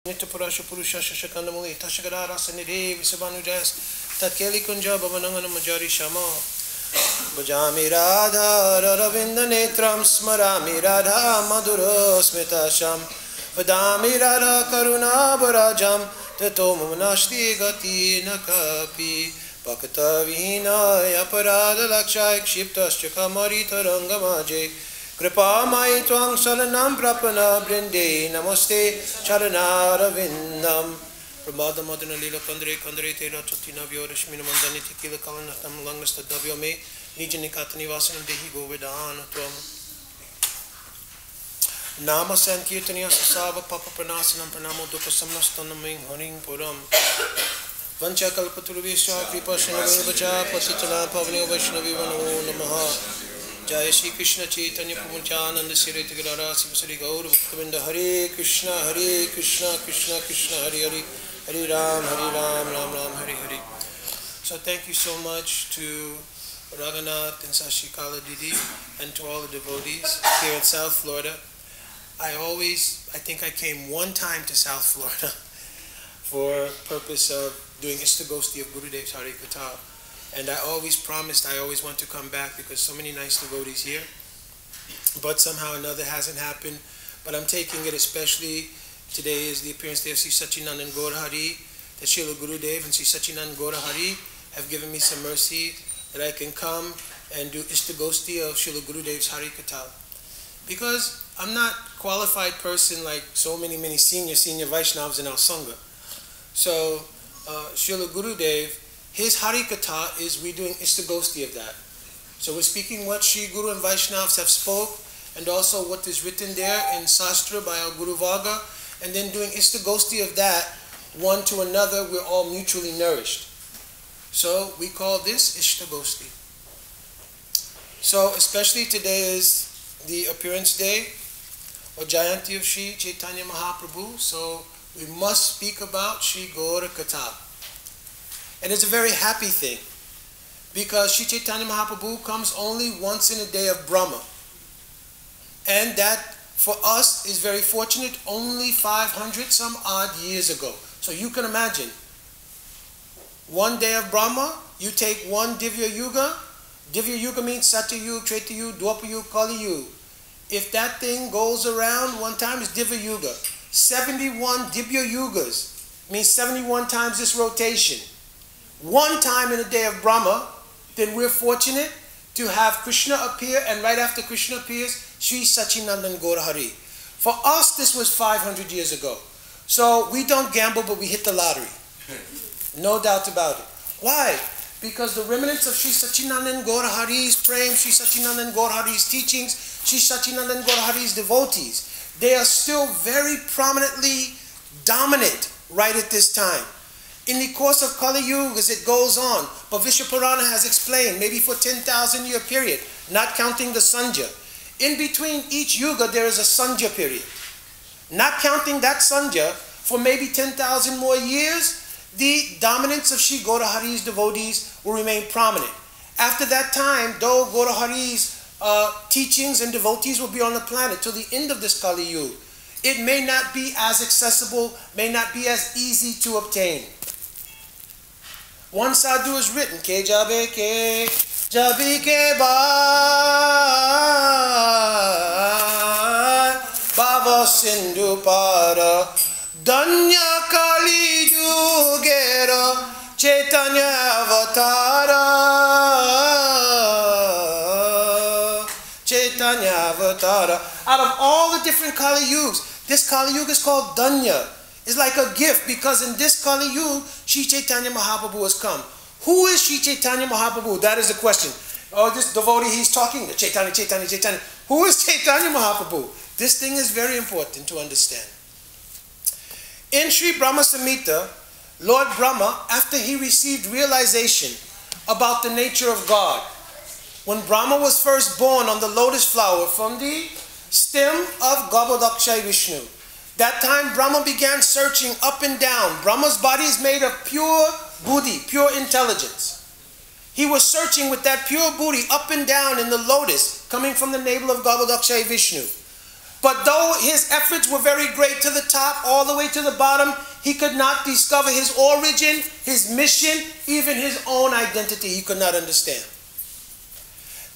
Nitapurasha Purusha Shakandamuli, Tashagara Sanide, Visabanu Jas, Tatkeli Kunja, Babanangana Majari Shama, Bajami Radha, Ravinda Netram, Smarami Radha, Madura Smitasham, Vadami Radha Karuna Barajam, Tatom Nashti Gati Nakapi, Pakata Vina, Yaparada Lakshai, Shiptas Chakamari Tarangamaje. Kripa mai twang saranam prapana brinde namaste charanara vindam Pramada madana lila kandre kandre tera chatina vyo rashmina mandani tikila kalanatam langasta davyo me nijanikatani vasanam dehi govedana tvam Nama sankirtaniya sasava papa pranasanam pranamo dupa samnastanam ming haring puram Vancha kalpaturvesha kripa shanavaja pasitana pavane vaishnavi vano namaha Jai Shri Krishna Chaitanya Prabhupada Sireta Gadara Sivasari Gaur Bhaktavinda Hare Krishna Krishna Krishna Hare Hare Hare Ram Ram Ram Hare Hare. So thank you so much to Raghunath and Sashikala Didi and to all the devotees here in South Florida. I think I came one time to South Florida for purpose of doing Ishtagosti of Gurudev's Hari Katha. And I always promised I always want to come back because so many nice devotees here. But somehow or another hasn't happened. But I'm taking it, especially today is the appearance day of Sri Sachinandan Gaurahari, that Srila Gurudev and Sri Sachinandan Gaurahari have given me some mercy that I can come and do Ishtagosti of Srila Gurudev's Hari Katha. Because I'm not a qualified person like so many senior Vaishnavas in our Sangha. So Srila Gurudev, his Hari Katha is we doing Ishtagosti of that. So we're speaking what Sri Guru and Vaishnavas have spoke and also what is written there in Sastra by our Guru Varga, and then doing Ishtagosti of that one to another. We're all mutually nourished. So we call this Ishtagosti. So especially today is the appearance day or Jayanti of Sri Chaitanya Mahaprabhu. So we must speak about Sri Gaura Katha. And it's a very happy thing because Sri Chaitanya Mahaprabhu comes only once in a day of Brahma. And that for us is very fortunate, only 500 some odd years ago. So you can imagine, one day of Brahma, you take one Divya Yuga. Divya Yuga means Satya Yuga, Treta Yuga, Dwapara Yuga, Kali Yuga. If that thing goes around one time, it's Divya Yuga. 71 Divya Yugas means 71 times this rotation. One time in a day of Brahma, then we're fortunate to have Krishna appear, and right after Krishna appears, Sri Sachinandan Gaurahari. For us, this was 500 years ago. So we don't gamble, but we hit the lottery. No doubt about it. Why? Because the remnants of Sri Sachinandan Gaurahari's praying, Sri Sachinandan Gaurahari's teachings, Sri Sachinandan Gaurahari's devotees, they are still very prominently dominant right at this time. In the course of Kali Yuga, as it goes on, but Vishnu Purana has explained, maybe for 10,000 year period, not counting the Sandhya. In between each Yuga, there is a Sandhya period. Not counting that Sandhya, for maybe 10,000 more years, the dominance of Sri Gaurahari's devotees will remain prominent. After that time, though Gaurahari's teachings and devotees will be on the planet till the end of this Kali Yuga, it may not be as accessible, may not be as easy to obtain. One sadhu has written, Ke jabe ke ba Baba Sindhu para Danya Kali Yugera Chaitanya Avatara Chaitanya Avatara. Out of all the different Kali Yugas, this Kali Yuga is called Danya. It's like a gift because in this Kali Yuga, Sri Chaitanya Mahaprabhu has come. Who is Sri Chaitanya Mahaprabhu? That is the question. Oh, this devotee, he's talking. Chaitanya. Who is Chaitanya Mahaprabhu? This thing is very important to understand. In Sri Brahma Samhita, Lord Brahma, after he received realization about the nature of God, when Brahma was first born on the lotus flower from the stem of Garbhodakshai Vishnu, that time Brahma began searching up and down. Brahma's body is made of pure buddhi, pure intelligence. He was searching with that pure buddhi up and down in the lotus coming from the navel of Garbhodakshai Vishnu. But though his efforts were very great to the top, all the way to the bottom, he could not discover his origin, his mission, even his own identity. He could not understand.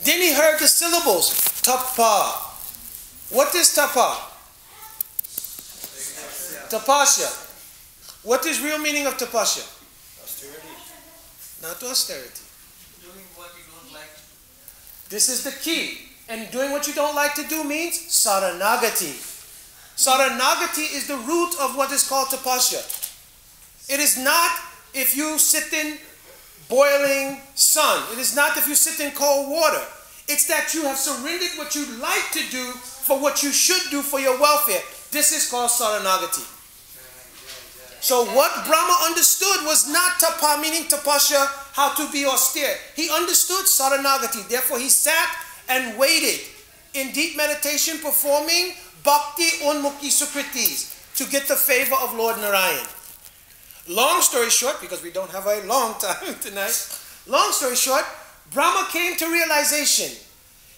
Then he heard the syllables, tapa. What is tapa? Tapasya. What is real meaning of tapasya? Austerity. Not austerity. Doing what you don't like. This is the key. And doing what you don't like to do means saranagati. Saranagati is the root of what is called tapasya. It is not if you sit in boiling sun. It is not if you sit in cold water. It's that you have surrendered what you like to do for what you should do for your welfare. This is called saranagati. So what Brahma understood was not tapa, meaning tapasya, how to be austere. He understood saranagati. Therefore he sat and waited in deep meditation, performing bhakti unmukhi sukritis to get the favor of Lord Narayan. Long story short, because we don't have a long time tonight, long story short, Brahma came to realization.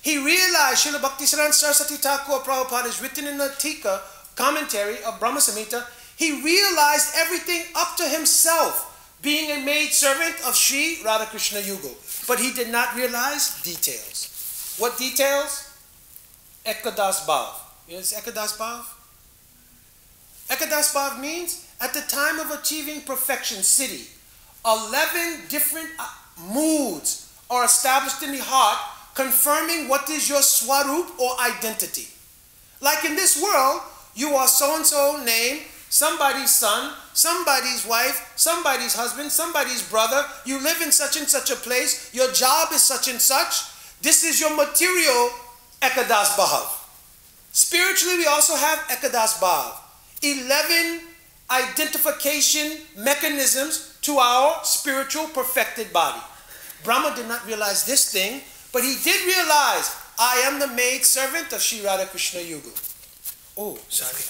He realized, Srila Bhaktisiddhanta Saraswati Thakur Prabhupada is written in the Tika commentary of Brahma Samhita. He realized everything up to himself, being a maid servant of Sri Radhakrishna Yugal. But he did not realize details. What details? Ekadas Bhav. You know what Ekadas Bhav? Ekadas Bhav means at the time of achieving perfection, siddhi, 11 different moods are established in the heart, confirming what is your swarup or identity. Like in this world, you are so-and-so name, somebody's son, somebody's wife, somebody's husband, somebody's brother. You live in such and such a place. Your job is such and such. This is your material Ekadas Bhav. Spiritually, we also have Ekadas Bhav. 11 identification mechanisms to our spiritual perfected body. Brahma did not realize this thing, but he did realize, I am the maid servant of Sri Radhakrishna Yugal. Oh, sorry.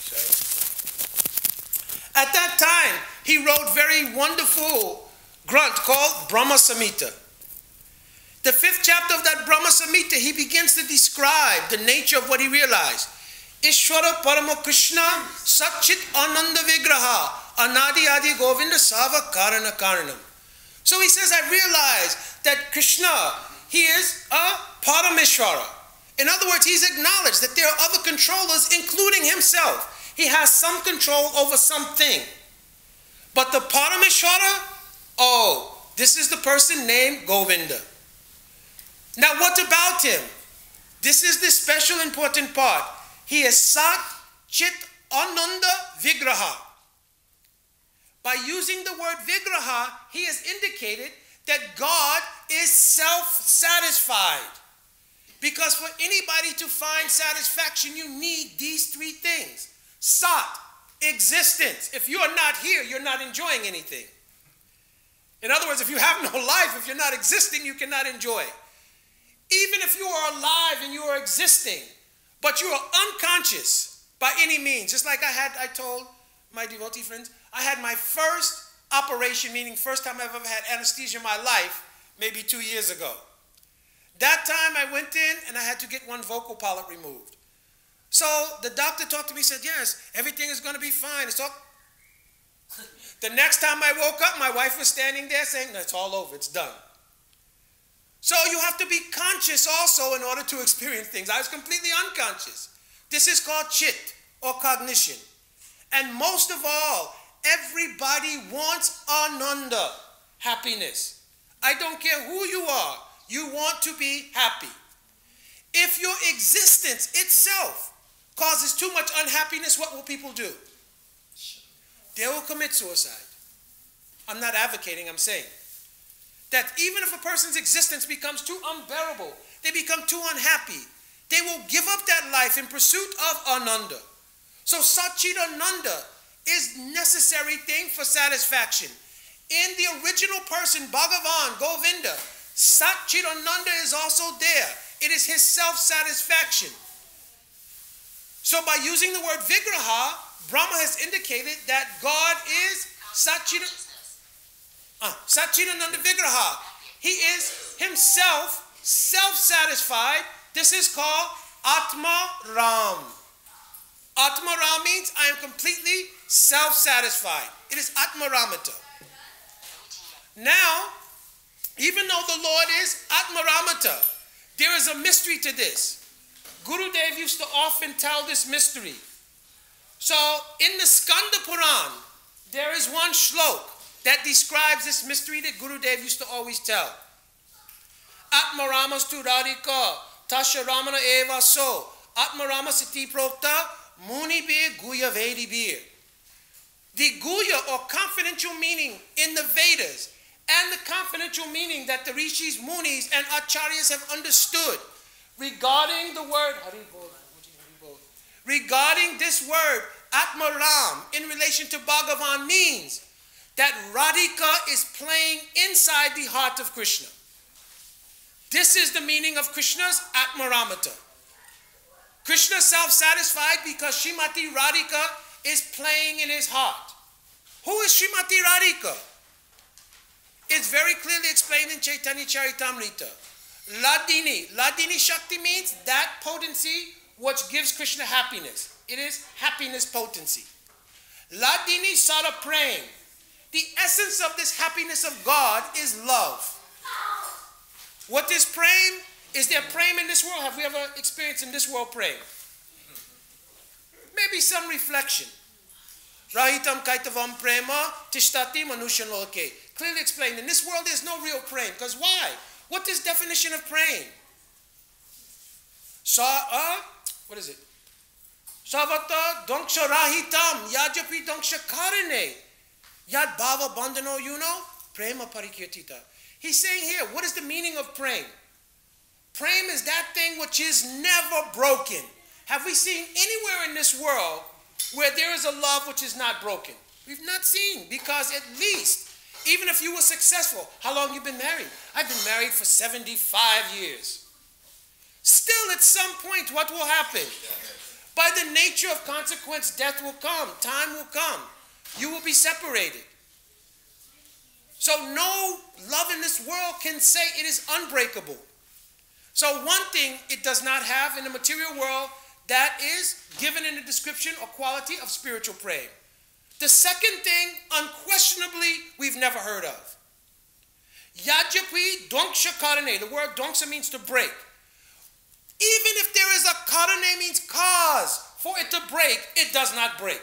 At that time, he wrote very wonderful grunt called Brahma Samhita. The 5th chapter of that Brahma Samhita, he begins to describe the nature of what he realized. Ishvara Parama Krishna Satchit Ananda Vigraha Anadi Adi Govinda Sava Karana Karanam. So he says, I realized that Krishna, he is a Parameshvara. In other words, he's acknowledged that there are other controllers, including himself. He has some control over something. But the Parameshvara, oh, this is the person named Govinda. Now what about him? This is the special important part. He is Sat Chit Ananda Vigraha. By using the word Vigraha, he has indicated that God is self-satisfied. Because for anybody to find satisfaction, you need these 3 things. Sat, existence. If you are not here, you're not enjoying anything. In other words, if you have no life, if you're not existing, you cannot enjoy. Even if you are alive and you are existing, but you are unconscious by any means. Just like I told my devotee friends, I had my first operation, meaning first time I've ever had anesthesia in my life, maybe 2 years ago. That time I went in and I had to get one vocal polyp removed. So the doctor talked to me, said, yes, everything is going to be fine. It's all. The next time I woke up, my wife was standing there saying, no, it's all over, it's done. So you have to be conscious also in order to experience things. I was completely unconscious. This is called chit or cognition. And most of all, everybody wants ananda, happiness. I don't care who you are, you want to be happy. If your existence itself causes too much unhappiness, what will people do? They will commit suicide. I'm not advocating, I'm saying that even if a person's existence becomes too unbearable, they become too unhappy, they will give up that life in pursuit of ananda. So Satchidananda is necessary thing for satisfaction. In the original person, Bhagavan, Govinda, Satchidananda is also there. It is his self-satisfaction. So by using the word Vigraha, Brahma has indicated that God is Satchidananda Vigraha. He is himself self-satisfied. This is called Atma Ram. Atmaram means I am completely self-satisfied. It is Atmaramata. Now, even though the Lord is Atmaramata, there is a mystery to this. Guru Dev used to often tell this mystery. So, in the Skanda Puran, there is one shlok that describes this mystery that Guru Dev used to always tell. Atmaramastu radhika tasha ramana eva so Atmarama siti prokta muni bir guya vedi bir. The guya or confidential meaning in the Vedas and the confidential meaning that the rishis, munis and acharyas have understood regarding the word regarding this word Atmaram in relation to Bhagavan means that Radhika is playing inside the heart of Krishna. This is the meaning of Krishna's Atmaramata. Krishna is self-satisfied because Srimati Radhika is playing in his heart. Who is Srimati Radhika? It's very clearly explained in Chaitanya Charitamrita. Ladini. Ladini Shakti means that potency which gives Krishna happiness. It is happiness potency. Ladini Sara Prem. The essence of this happiness of God is love. What is prem? Is there prem in this world? Have we ever experienced in this world prem? Maybe some reflection. Rahitam kaitavam prema tishtati manushan loke. Clearly explained. In this world there's no real prem. Because why? What is definition of prem? What is it? Savata donksha rahitam yajapi donksha karane yad bhava bandhano prema parikirtita. He's saying here, what is the meaning of prem? Prem is that thing which is never broken. Have we seen anywhere in this world where there is a love which is not broken? We've not seen, because at least, even if you were successful, how long have you been married? I've been married for 75 years. Still, at some point, what will happen? By the nature of consequence, death will come, time will come. You will be separated. So no love in this world can say it is unbreakable. So one thing it does not have in the material world that is given in the description or quality of spiritual prem. The second thing, unquestionably, we've never heard of. Yajapri donksha karane. The word donksha means to break. Even if there is a karane means cause for it to break, it does not break.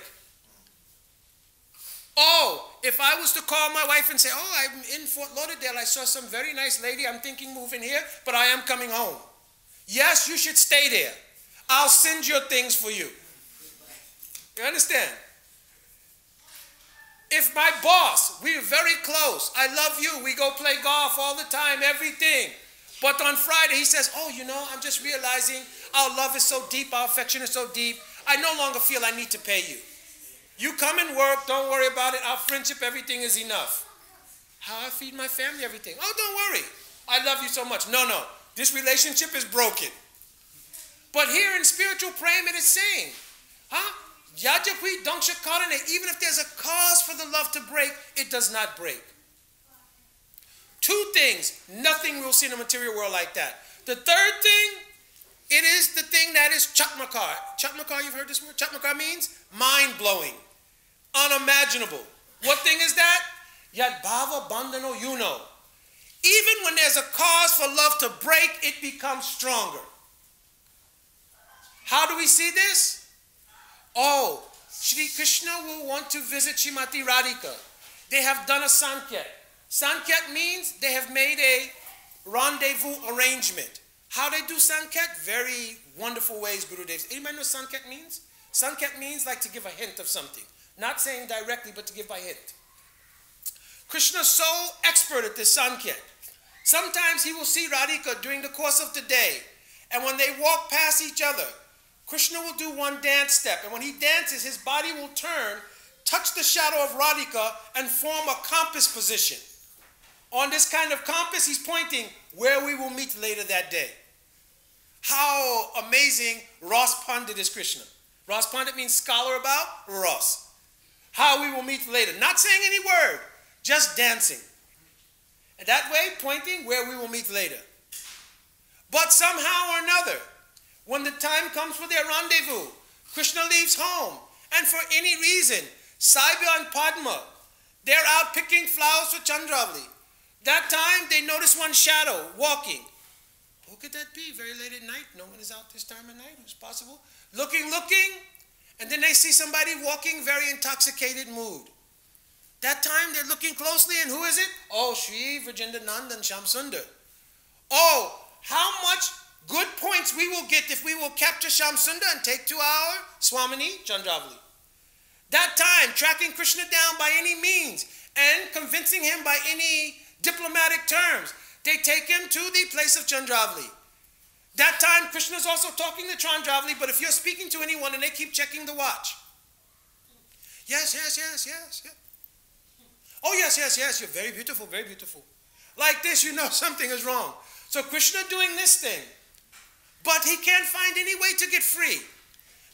Oh, if I was to call my wife and say, oh, I'm in Fort Lauderdale, I saw some very nice lady, I'm thinking moving here, but I am coming home. Yes, you should stay there. I'll send your things for you. You understand? If my boss, we're very close, I love you, we go play golf all the time, everything. But on Friday he says, oh, I'm just realizing our love is so deep, our affection is so deep, I no longer feel I need to pay you. You come and work, don't worry about it. Our friendship, everything is enough. How I feed my family, everything. Oh, don't worry. I love you so much. No. This relationship is broken. But here in spiritual prem, it is saying, Yajapri donksha karane. Even if there's a cause for the love to break, it does not break. Two things. Nothing we'll see in the material world like that. The third thing, it is the thing that is chatmakar. Chatmakar, you've heard this word? Chatmakar means mind-blowing. Unimaginable. What thing is that? Yad bhava bandhano Even when there's a cause for love to break, it becomes stronger. How do we see this? Oh, Shri Krishna will want to visit Srimati Radhika. They have done a sanket. Sanket means they have made a rendezvous arrangement. How they do sanket? Very wonderful ways, Guru Dev. Anybody know what sanket means? Sanket means like to give a hint of something. Not saying directly, but to give by hint. Krishna is so expert at this sanket. Sometimes he will see Radhika during the course of the day. And when they walk past each other, Krishna will do one dance step. And when he dances, his body will turn, touch the shadow of Radhika, and form a compass position. On this kind of compass, he's pointing where we will meet later that day. How amazing Ras Pandit is Krishna. Ras Pandit means scholar about Ras. How we will meet later. Not saying any word, just dancing. And that way, pointing where we will meet later. But somehow or another, when the time comes for their rendezvous, Krishna leaves home, and for any reason, Saiba and Padma, they're out picking flowers for Chandravali. That time, they notice one shadow walking. Who could that be? Very late at night. No one is out this time of night. It's possible. Looking, and then they see somebody walking, very intoxicated mood. That time, they're looking closely, and who is it? Oh, Shri Vrajendra and Shyam Sundar. Oh, how much good points we will get if we will capture Shyam Sundar and take to our Swamini Chandravali. That time, tracking Krishna down by any means and convincing him by any diplomatic terms, they take him to the place of Chandravali. That time, Krishna is also talking to Chandravali, but if you're speaking to anyone and they keep checking the watch, yes. Oh, yes, you're very beautiful, very beautiful. Like this, you know something is wrong. So Krishna doing this thing, but he can't find any way to get free.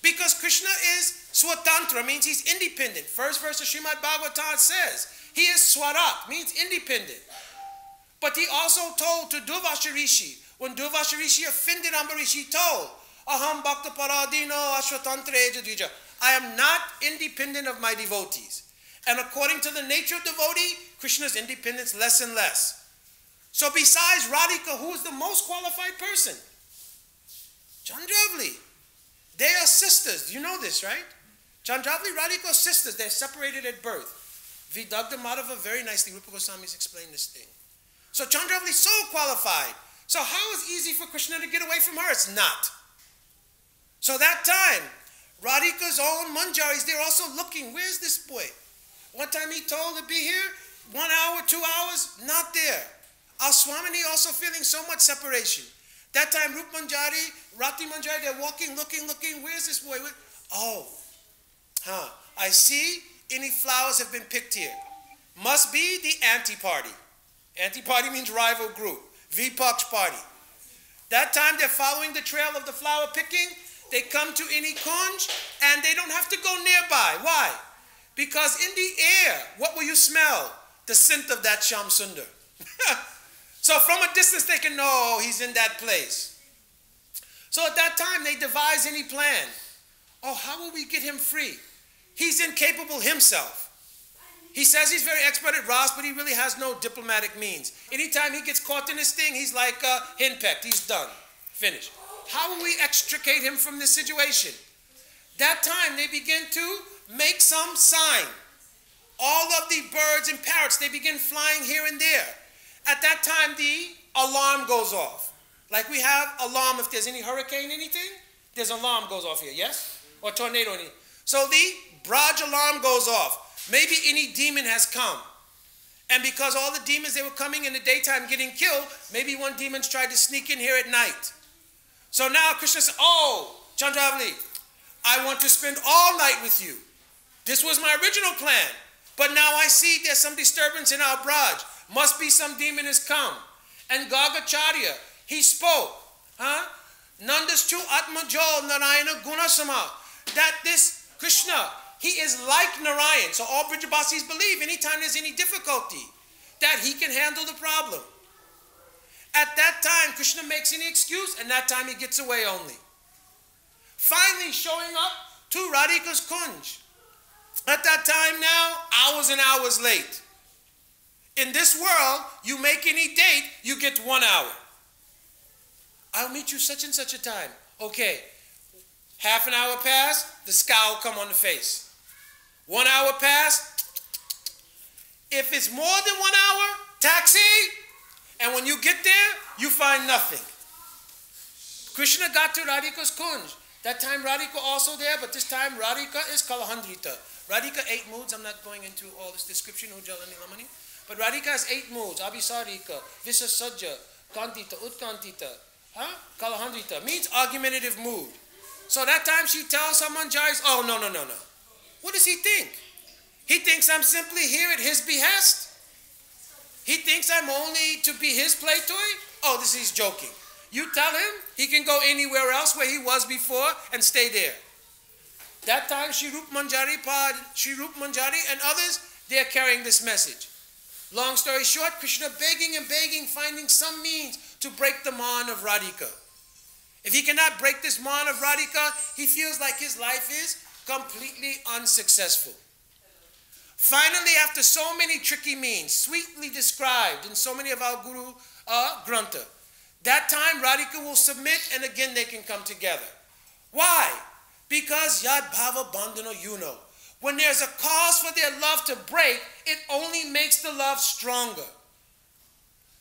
Because Krishna is swatantra, means he's independent. First verse of Srimad Bhagavatam says, he is swarat, means independent. But he also told to Durvasha Rishi, when Durvasha Rishi offended Ambarish, he told, Aham bhakta paradino ashwatantra ejadvija. I am not independent of my devotees. And according to the nature of devotee, Krishna's independence less and less. So besides Radhika, who is the most qualified person? Chandravali. They are sisters. You know this, right? Chandravali, Radhika are sisters. They're separated at birth. Vidagdha Madhava very nicely, Rupa Goswami's explained this thing. So Chandravali is so qualified. So how is it easy for Krishna to get away from her? It's not. So that time, Radhika's own manjaris, they're also looking. Where's this boy? One time he told to be here, 1 hour, 2 hours, not there. Our Swamini also feeling so much separation. That time, Rup Manjari, Rati Manjari, they're walking, looking. Where's this boy? I see any flowers have been picked here. Must be the anti-party. Anti-party means rival group. Vipaksh party. That time, they're following the trail of the flower picking. They come to any kunj, and they don't have to go nearby. Why? Because in the air, what will you smell? The scent of that Shyam Sundar. So from a distance, they can know he's in that place. So at that time, they devise any plan. Oh, how will we get him free? He's incapable himself. He says he's very expert at Ras, but he really has no diplomatic means. Anytime he gets caught in this thing, he's like henpecked. He's done. Finished. How will we extricate him from this situation? That time, they begin to make some sign. All of the birds and parrots, they begin flying here and there. At that time, the alarm goes off. Like we have alarm if there's any hurricane, anything, there's alarm goes off here, yes? Or tornado. So the Braj alarm goes off. Maybe any demon has come. And because all the demons, they were coming in the daytime getting killed, maybe one demon's tried to sneak in here at night. So now Krishna says, oh, Chandravali, I want to spend all night with you. This was my original plan. But now I see there's some disturbance in our Braj. Must be some demon has come. And Gargacharya, he spoke. Nandas chu Atmajo Narayana Gunasama. That this Krishna, he is like Narayan. So all Brijabasis believe anytime there's any difficulty, that he can handle the problem. At that time, Krishna makes any excuse, and that time he gets away only. Finally showing up to Radhika's Kunj. At that time now, hours and hours late. In this world, you make any date, you get 1 hour. I'll meet you such and such a time. Okay, half an hour passed, the scowl come on the face. 1 hour passed. If it's more than 1 hour, taxi. And when you get there, you find nothing. Krishna got to Radhika's Kunj. That time Radhika also there, but this time Radhika is Kalahandrita. Radhika 8 moods. I'm not going into all this description. But Radhika has 8 moods. Abhisarika, Visasajja, Kantita, Utkantita, Kalahandrita. Means argumentative mood. So that time she tells someone, Jais, oh, no. What does he think? He thinks I'm simply here at his behest. He thinks I'm only to be his play toy. Oh, he's joking. You tell him he can go anywhere else where he was before and stay there. That time Shri Manjari and others, they're carrying this message. Long story short, Krishna begging and begging, finding some means to break the man of Radhika. If he cannot break this bond of Radhika, he feels like his life is completely unsuccessful. Finally, after so many tricky means, sweetly described in so many of our Guru Grantha, that time Radhika will submit and again they can come together. Why? Because Yad Bhava Bandhano, you know. When there's a cause for their love to break, it only makes the love stronger.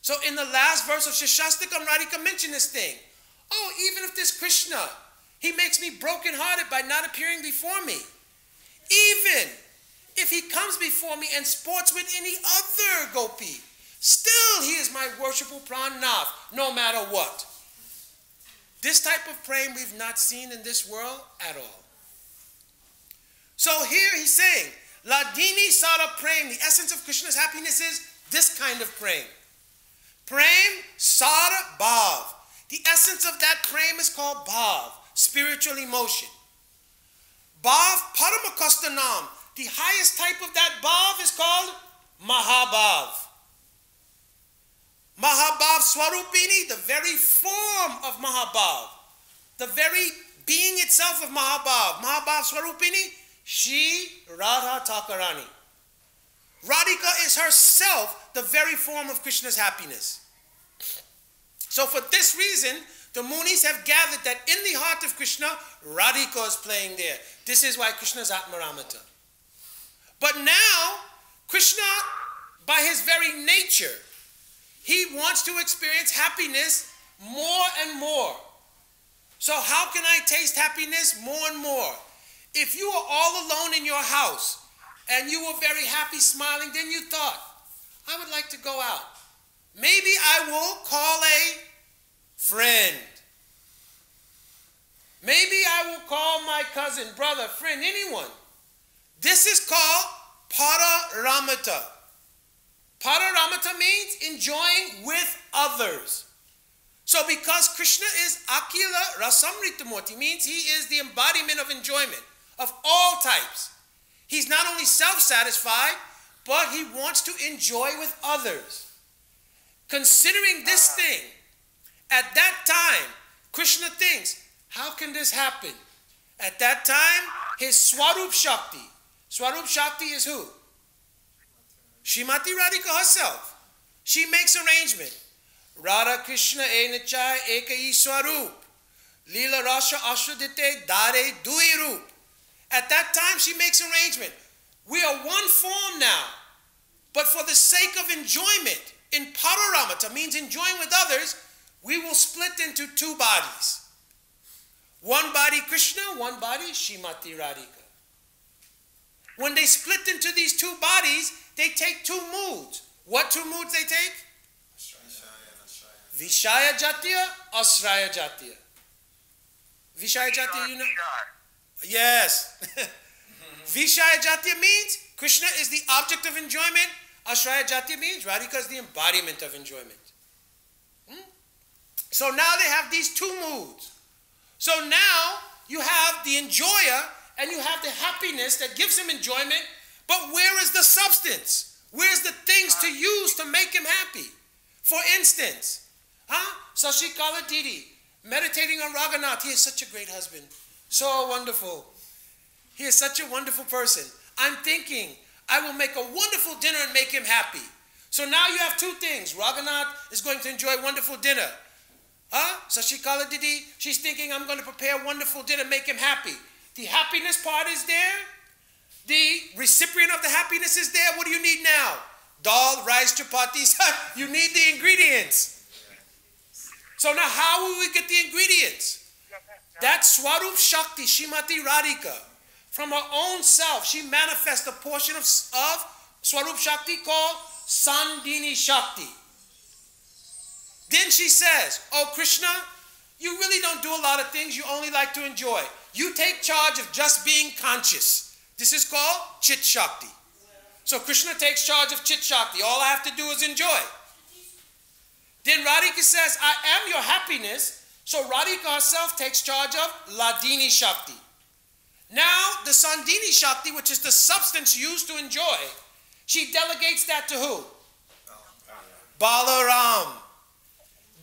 So in the last verse of Shashastakam, Radhika mentioned this thing. Oh, even if this Krishna, he makes me brokenhearted by not appearing before me. Even if he comes before me and sports with any other gopi, still he is my worshipful pranath, no matter what. This type of prem we've not seen in this world at all. So here he's saying, Ladini Sara Prem, the essence of Krishna's happiness is this kind of prem. Prem Sara Bhav. The essence of that prem is called Bhav, spiritual emotion. Bhav Paramakostanam. The highest type of that Bhav is called Mahabhav. Mahabhav Swarupini, the very form of Mahabhav, the very being itself of Mahabhav. Mahabhav Swarupini, she Radha Thakurani. Radhika is herself the very form of Krishna's happiness. So for this reason, the Munis have gathered that in the heart of Krishna, Radhika is playing there. This is why Krishna is Atmaramata. But now, Krishna, by his very nature, he wants to experience happiness more and more. So how can I taste happiness more and more? If you are all alone in your house and you were very happy, smiling, then you thought, I would like to go out. Maybe I will call a friend. Maybe I will call my cousin, brother, friend, anyone. This is called Pararamata. Pararamata means enjoying with others. So because Krishna is Akila Rasamritamurti, means he is the embodiment of enjoyment of all types. He's not only self-satisfied, but he wants to enjoy with others. Considering this thing, at that time, Krishna thinks, how can this happen? At that time, his Swarup Shakti. Swarup Shakti is who? Srimati Radhika herself. She makes arrangement. Radha Krishna Enachai Ekai Swarup. Lila Rasha Ashradite Dare Dui Rup. At that time, she makes arrangement. We are one form now. But for the sake of enjoyment, in Pararamata, means enjoying with others, we will split into two bodies. One body Krishna, one body Srimati Radhika. When they split into these two bodies, they take two moods. What two moods they take? Vishaya Jatiya, Asraya Jatiya. Vishaya Jatiya, you know? Yes. Vishaya Jatiya means Krishna is the object of enjoyment. Asraya Jatiya means Radhika is the embodiment of enjoyment. So now they have these two moods. So now you have the enjoyer and you have the happiness that gives him enjoyment, but where is the substance? Where's the things to use to make him happy? For instance, Sashikala Didi, meditating on Raghunath. He is such a great husband. So wonderful. He is such a wonderful person. I'm thinking, I will make a wonderful dinner and make him happy. So now you have two things. Raghunath is going to enjoy wonderful dinner. Sashikala Didi, she's thinking, I'm going to prepare a wonderful dinner, make him happy. The happiness part is there. The recipient of the happiness is there. What do you need now? Dal, rice, chapatis. You need the ingredients. So now how will we get the ingredients? That Swarup Shakti, Srimati Radhika, from her own self, she manifests a portion of Swarup Shakti called Sandini Shakti. Then she says, oh Krishna, you really don't do a lot of things, you only like to enjoy. You take charge of just being conscious. This is called Chit Shakti. So Krishna takes charge of Chit Shakti. All I have to do is enjoy. Then Radhika says, I am your happiness. So Radhika herself takes charge of Ladini Shakti. Now the Sandini Shakti, which is the substance used to enjoy, she delegates that to who? Balaram.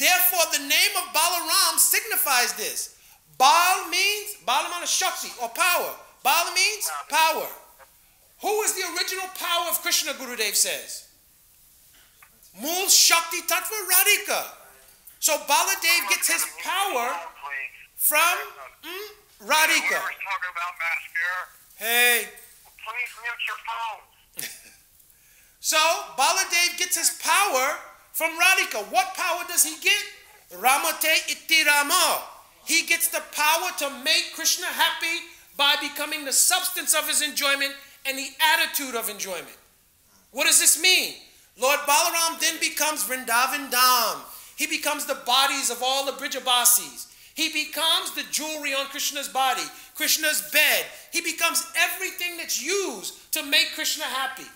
Therefore, the name of Balaram signifies this. Bal means, Balaram is Shakti or power. Bala means power. Who is the original power of Krishna, Gurudev says? Mool Shakti Tattva Radhika. So Baladev gets his power from Radhika. We were talking about Master. Hey. Please mute your phone. So Baladev gets his power from Radhika. What power does he get? Ramate iti Rama. He gets the power to make Krishna happy by becoming the substance of his enjoyment and the attitude of enjoyment. What does this mean? Lord Balaram then becomes Vrindavan Dham. He becomes the bodies of all the Brijabasis. He becomes the jewelry on Krishna's body, Krishna's bed. He becomes everything that's used to make Krishna happy.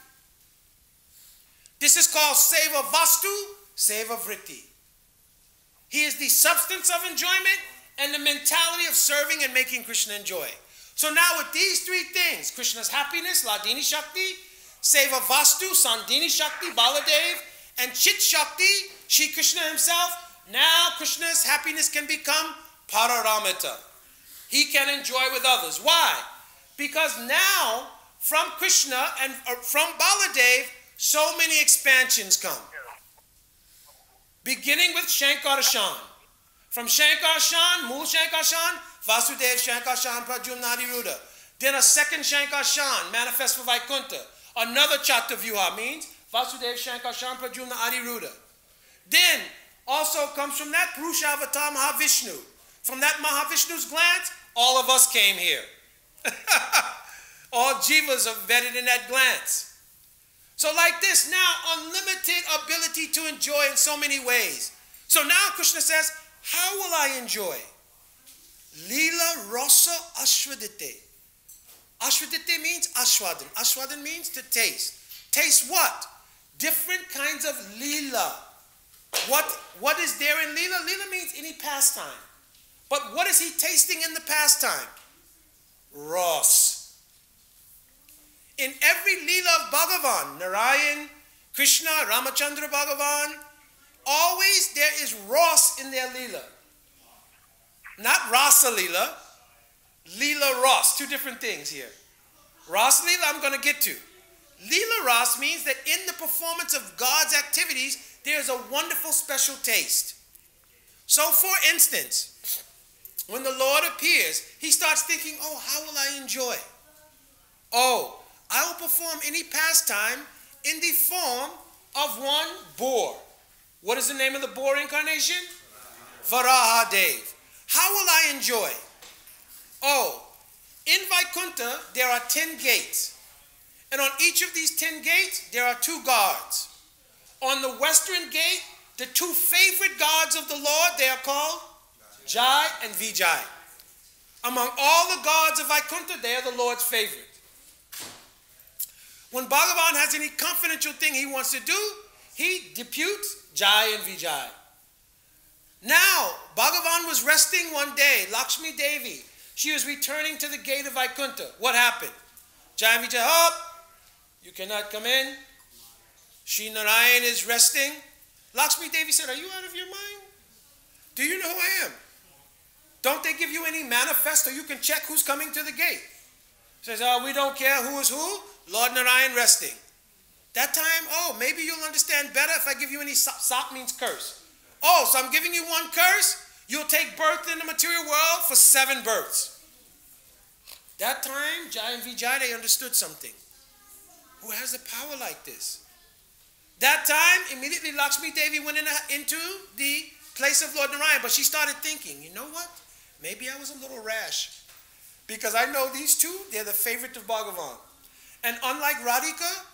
This is called Seva Vastu, Seva Vritti. He is the substance of enjoyment and the mentality of serving and making Krishna enjoy. So now with these three things, Krishna's happiness, Ladini Shakti, Seva Vastu, Sandini Shakti, Baladev, and Chit Shakti, Shri Krishna himself, now Krishna's happiness can become Pararamita. He can enjoy with others. Why? Because now from Krishna and from Baladev, so many expansions come. Beginning with Shankarshan. From Shankarshan, Mool Shankarshan, Vasudev Shankarshan Pradyumna Adiruddha. Then a second Shankarshan, manifest for Vaikuntha. Another Chatavyuha means Vasudev Shankarshan Pradyumna Adiruddha. Then also comes from that Purusha Avatar Mahavishnu. From that Mahavishnu's glance, all of us came here. All jivas are vetted in that glance. So like this now, unlimited ability to enjoy in so many ways. So now Krishna says, how will I enjoy? Lila Rasa Ashwadite. Ashwadite means Ashwadan. Ashwadan means to taste. Taste what? Different kinds of lila. What is there in lila? Lila means any pastime. But what is he tasting in the pastime? Ras. In every lila of Bhagavan, Narayan, Krishna, Ramachandra Bhagavan, always there is ras in their lila. Not rasa lila, lila ras, two different things here. Ras lila I'm going to get to. Lila ras means that in the performance of God's activities, there is a wonderful special taste. So for instance, when the Lord appears, he starts thinking, oh, how will I enjoy? Oh, I will perform any pastime in the form of one boar. What is the name of the boar incarnation? Varahadev. How will I enjoy? Oh, in Vaikuntha, there are 10 gates. And on each of these 10 gates, there are 2 guards. On the western gate, the 2 favorite gods of the Lord, they are called Jai and Vijay. Among all the gods of Vaikuntha, they are the Lord's favorite. When Bhagavan has any confidential thing he wants to do, he deputes Jai and Vijay. Now, Bhagavan was resting one day. Lakshmi Devi, she was returning to the gate of Vaikuntha. What happened? Jai and Vijay, up! You cannot come in. Shri Narayan is resting. Lakshmi Devi said, are you out of your mind? Do you know who I am? Don't they give you any manifesto? You can check who's coming to the gate. Says, oh, we don't care who is who. Lord Narayan resting. That time, oh, maybe you'll understand better if I give you any sap means curse. Oh, so I'm giving you one curse. You'll take birth in the material world for 7 births. That time, Jai and Vijay, they understood something. Who has a power like this? That time, immediately Lakshmi Devi went into the place of Lord Narayan, but she started thinking, you know what? Maybe I was a little rash. Because I know these 2, they're the favorite of Bhagavan. And unlike Radhika,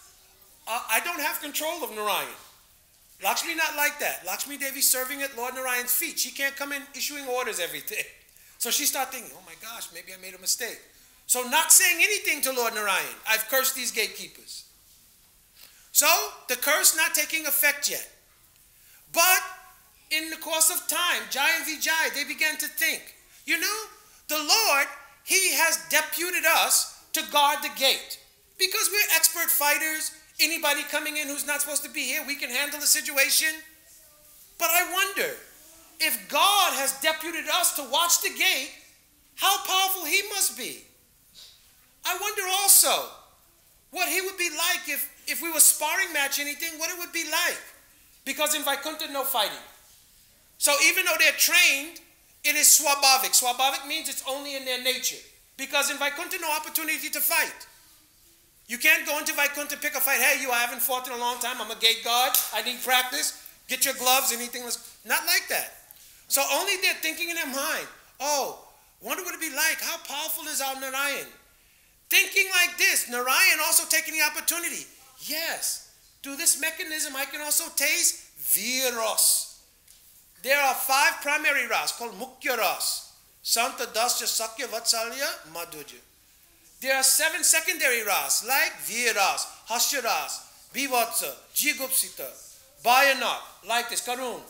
I don't have control of Narayan. Lakshmi not like that. Lakshmi Devi serving at Lord Narayan's feet. She can't come in issuing orders every day. So she started thinking, oh my gosh, maybe I made a mistake. So not saying anything to Lord Narayan. I've cursed these gatekeepers. So the curse not taking effect yet. But in the course of time, Jai and Vijay, they began to think, you know, the Lord, he has deputed us to guard the gate. Because we're expert fighters, anybody coming in who's not supposed to be here, we can handle the situation. But I wonder, if God has deputed us to watch the gate, how powerful he must be. I wonder also what he would be like if we were sparring match anything, what it would be like. Because in Vaikuntha, no fighting. So even though they're trained, it is swabhavik. Swabhavik means it's only in their nature. Because in Vaikuntha, no opportunity to fight. You can't go into Vaikuntha, pick a fight. Hey, I haven't fought in a long time. I'm a gate guard. I need practice. Get your gloves, anything. Not like that. So only they're thinking in their mind, oh, wonder what it'd be like. How powerful is our Narayan? Thinking like this, Narayan also taking the opportunity. Yes, through this mechanism, I can also taste Viros. There are 5 primary ras called Mukhya ras. Santa Dasya Sakya Vatsalya Madhurya. There are 7 secondary ras like Viras, Hasyaras, Bivatsa, Jigupsita, Bayanak, like this, Karun.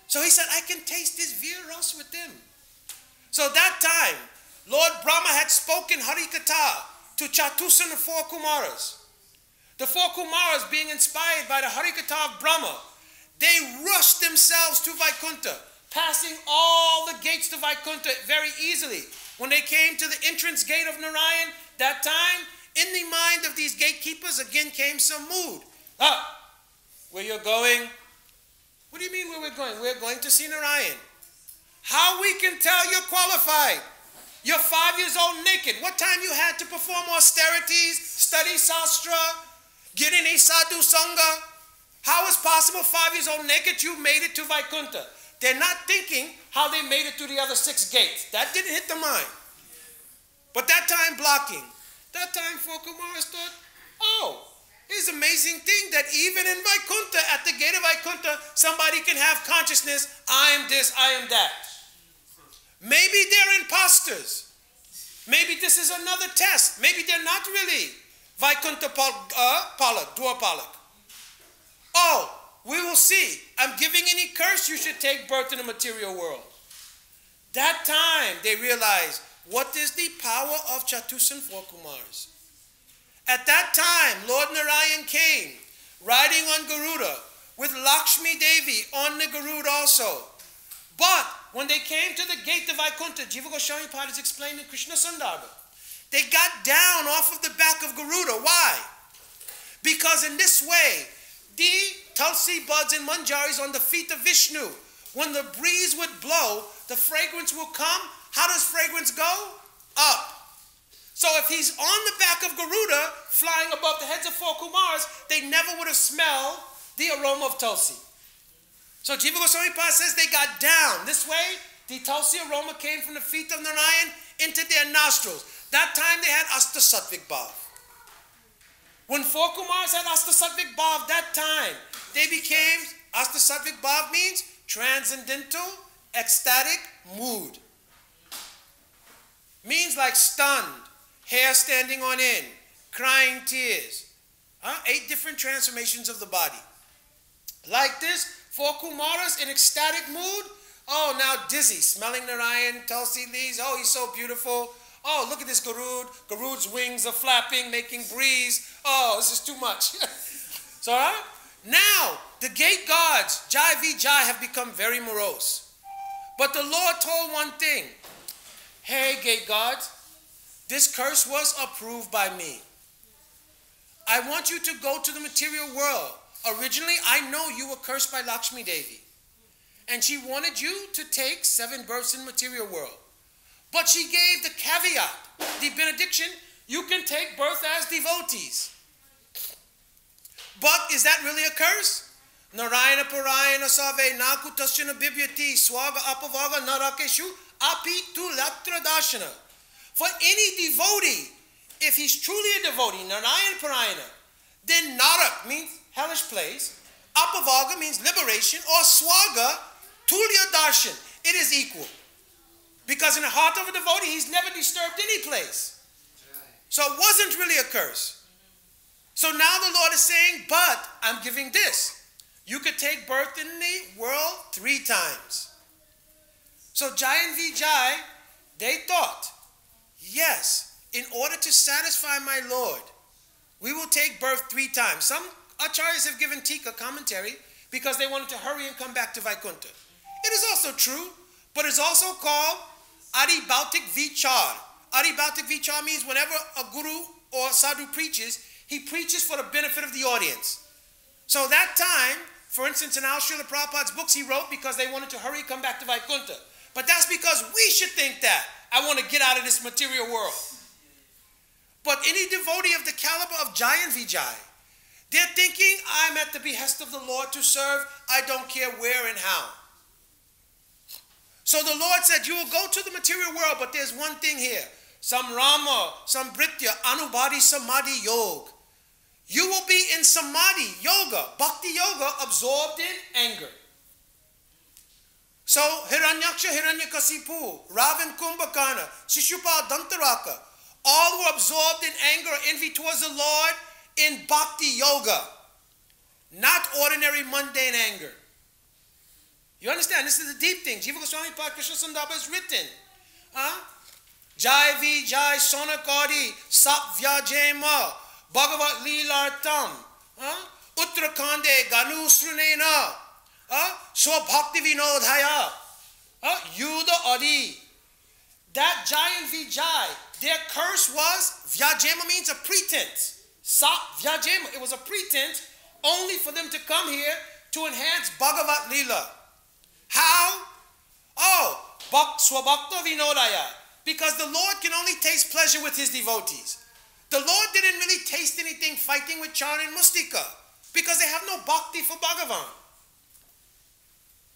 So he said, I can taste this Viras with them. So that time, Lord Brahma had spoken Harikatha to Chatusan, the 4 Kumaras. The 4 Kumaras, being inspired by the Harikatha of Brahma, they rushed themselves to Vaikuntha, passing all the gates to Vaikuntha very easily. When they came to the entrance gate of Narayan, that time, in the mind of these gatekeepers, again came some mood. Where you're going? What do you mean where we're going? We're going to see Narayan. How we can tell you're qualified? You're 5 years old naked. What time you had to perform austerities, study sastra, get in a sadhu sangha? How is possible 5 years old naked you made it to Vaikuntha? They're not thinking how they made it through the other 6 gates. That didn't hit the mind. But that time blocking. That time 4 Kumaras thought, oh, it's an amazing thing that even in Vaikuntha, at the gate of Vaikuntha, somebody can have consciousness, I am this, I am that. Maybe they're imposters. Maybe this is another test. Maybe they're not really Vaikuntha Palak, Dwar Palak. Oh, we will see. I'm giving any curse, you should take birth in the material world. That time they realized, what is the power of Chatusan 4 Kumaras? At that time, Lord Narayan came, riding on Garuda, with Lakshmi Devi on the Garuda also. But when they came to the gate of Vaikuntha, Jiva Goswami Pad is explained in Krishna Sandarbha, they got down off of the back of Garuda. Why? Because in this way, the tulsi buds and manjaris on the feet of Vishnu, when the breeze would blow, the fragrance will come. How does fragrance go? Up. So if he's on the back of Garuda, flying above the heads of 4 Kumaras, they never would have smelled the aroma of tulsi. So Jiva Goswami Pad says they got down. This way, the tulsi aroma came from the feet of Narayan into their nostrils. That time they had Asta Satvik Bhav. When 4 Kumaras had Asta Satvik Bhav, that time they became, Asta Satvik Bhav means transcendental, ecstatic mood. Means like stunned, hair standing on end, crying tears. 8 different transformations of the body. Like this, 4 Kumaras in ecstatic mood. Oh, now dizzy, smelling Narayan, tulsi leaves. Oh, he's so beautiful. Oh, look at this Garud. Garud's wings are flapping, making breeze. Oh, this is too much. So, now, the gate guards, Jai Vijay, have become very morose. But the Lord told one thing. Hey, gate guards, this curse was approved by me. I want you to go to the material world. Originally, I know you were cursed by Lakshmi Devi. And she wanted you to take 7 births in the material world. But she gave the caveat, the benediction, you can take birth as devotees. But is that really a curse? Narayana Parayana Save Naku Tasyana Bibhyati Swaga Apavaga Narakeshu Api Tu Latra Dashana. For any devotee, if he's truly a devotee, Narayana Parayana, then Narak means hellish place, Apavaga means liberation, or Swaga, Tulya Darshan. It is equal. Because in the heart of a devotee, he's never disturbed any place. So it wasn't really a curse. So now the Lord is saying, but I'm giving this. You could take birth in the world 3 times. So Jai and Vijay, they thought, yes, in order to satisfy my Lord, we will take birth 3 times. Some acharyas have given tika commentary because they wanted to hurry and come back to Vaikuntha. It is also true, but it's also called Adi Bautik Vichar. Adi Bautik Vichar means whenever a guru or sadhu preaches, he preaches for the benefit of the audience. So that time, for instance, in Al Srila Prabhupada's books he wrote because they wanted to hurry come back to Vaikuntha. But that's because we should think that. I want to get out of this material world. But any devotee of the caliber of Jai and Vijay, they're thinking, I'm at the behest of the Lord to serve. I don't care where and how. So the Lord said, you will go to the material world, but there's one thing here. Some Rama, some Britya, Anubhadi Samadhi Yoga. You will be in Samadhi Yoga, Bhakti Yoga, absorbed in anger. So Hiranyaksha, Hiranyakasipu, Ravan Kumbhakarna, Shishupal Dantaraka, all were absorbed in anger or envy towards the Lord in Bhakti Yoga, not ordinary mundane anger. You understand? This is the deep thing. Jiva Goswami Pad Krishna Sandarbha is written. Jai Vijay Sonakari Sap Vyajema Bhagavat Leelartam Uttarakhande Ganu Srunena Swabhakti Vinodhaya Yuda Adi. That Jai and Vijay, their curse was, Vyajema means a pretense. Sap Vyajema, it was a pretense only for them to come here to enhance Bhagavat Leela. How? Oh, Swabhakta Vinodaya. Because the Lord can only taste pleasure with his devotees. The Lord didn't really taste anything fighting with Charna and Mustika because they have no bhakti for Bhagavan.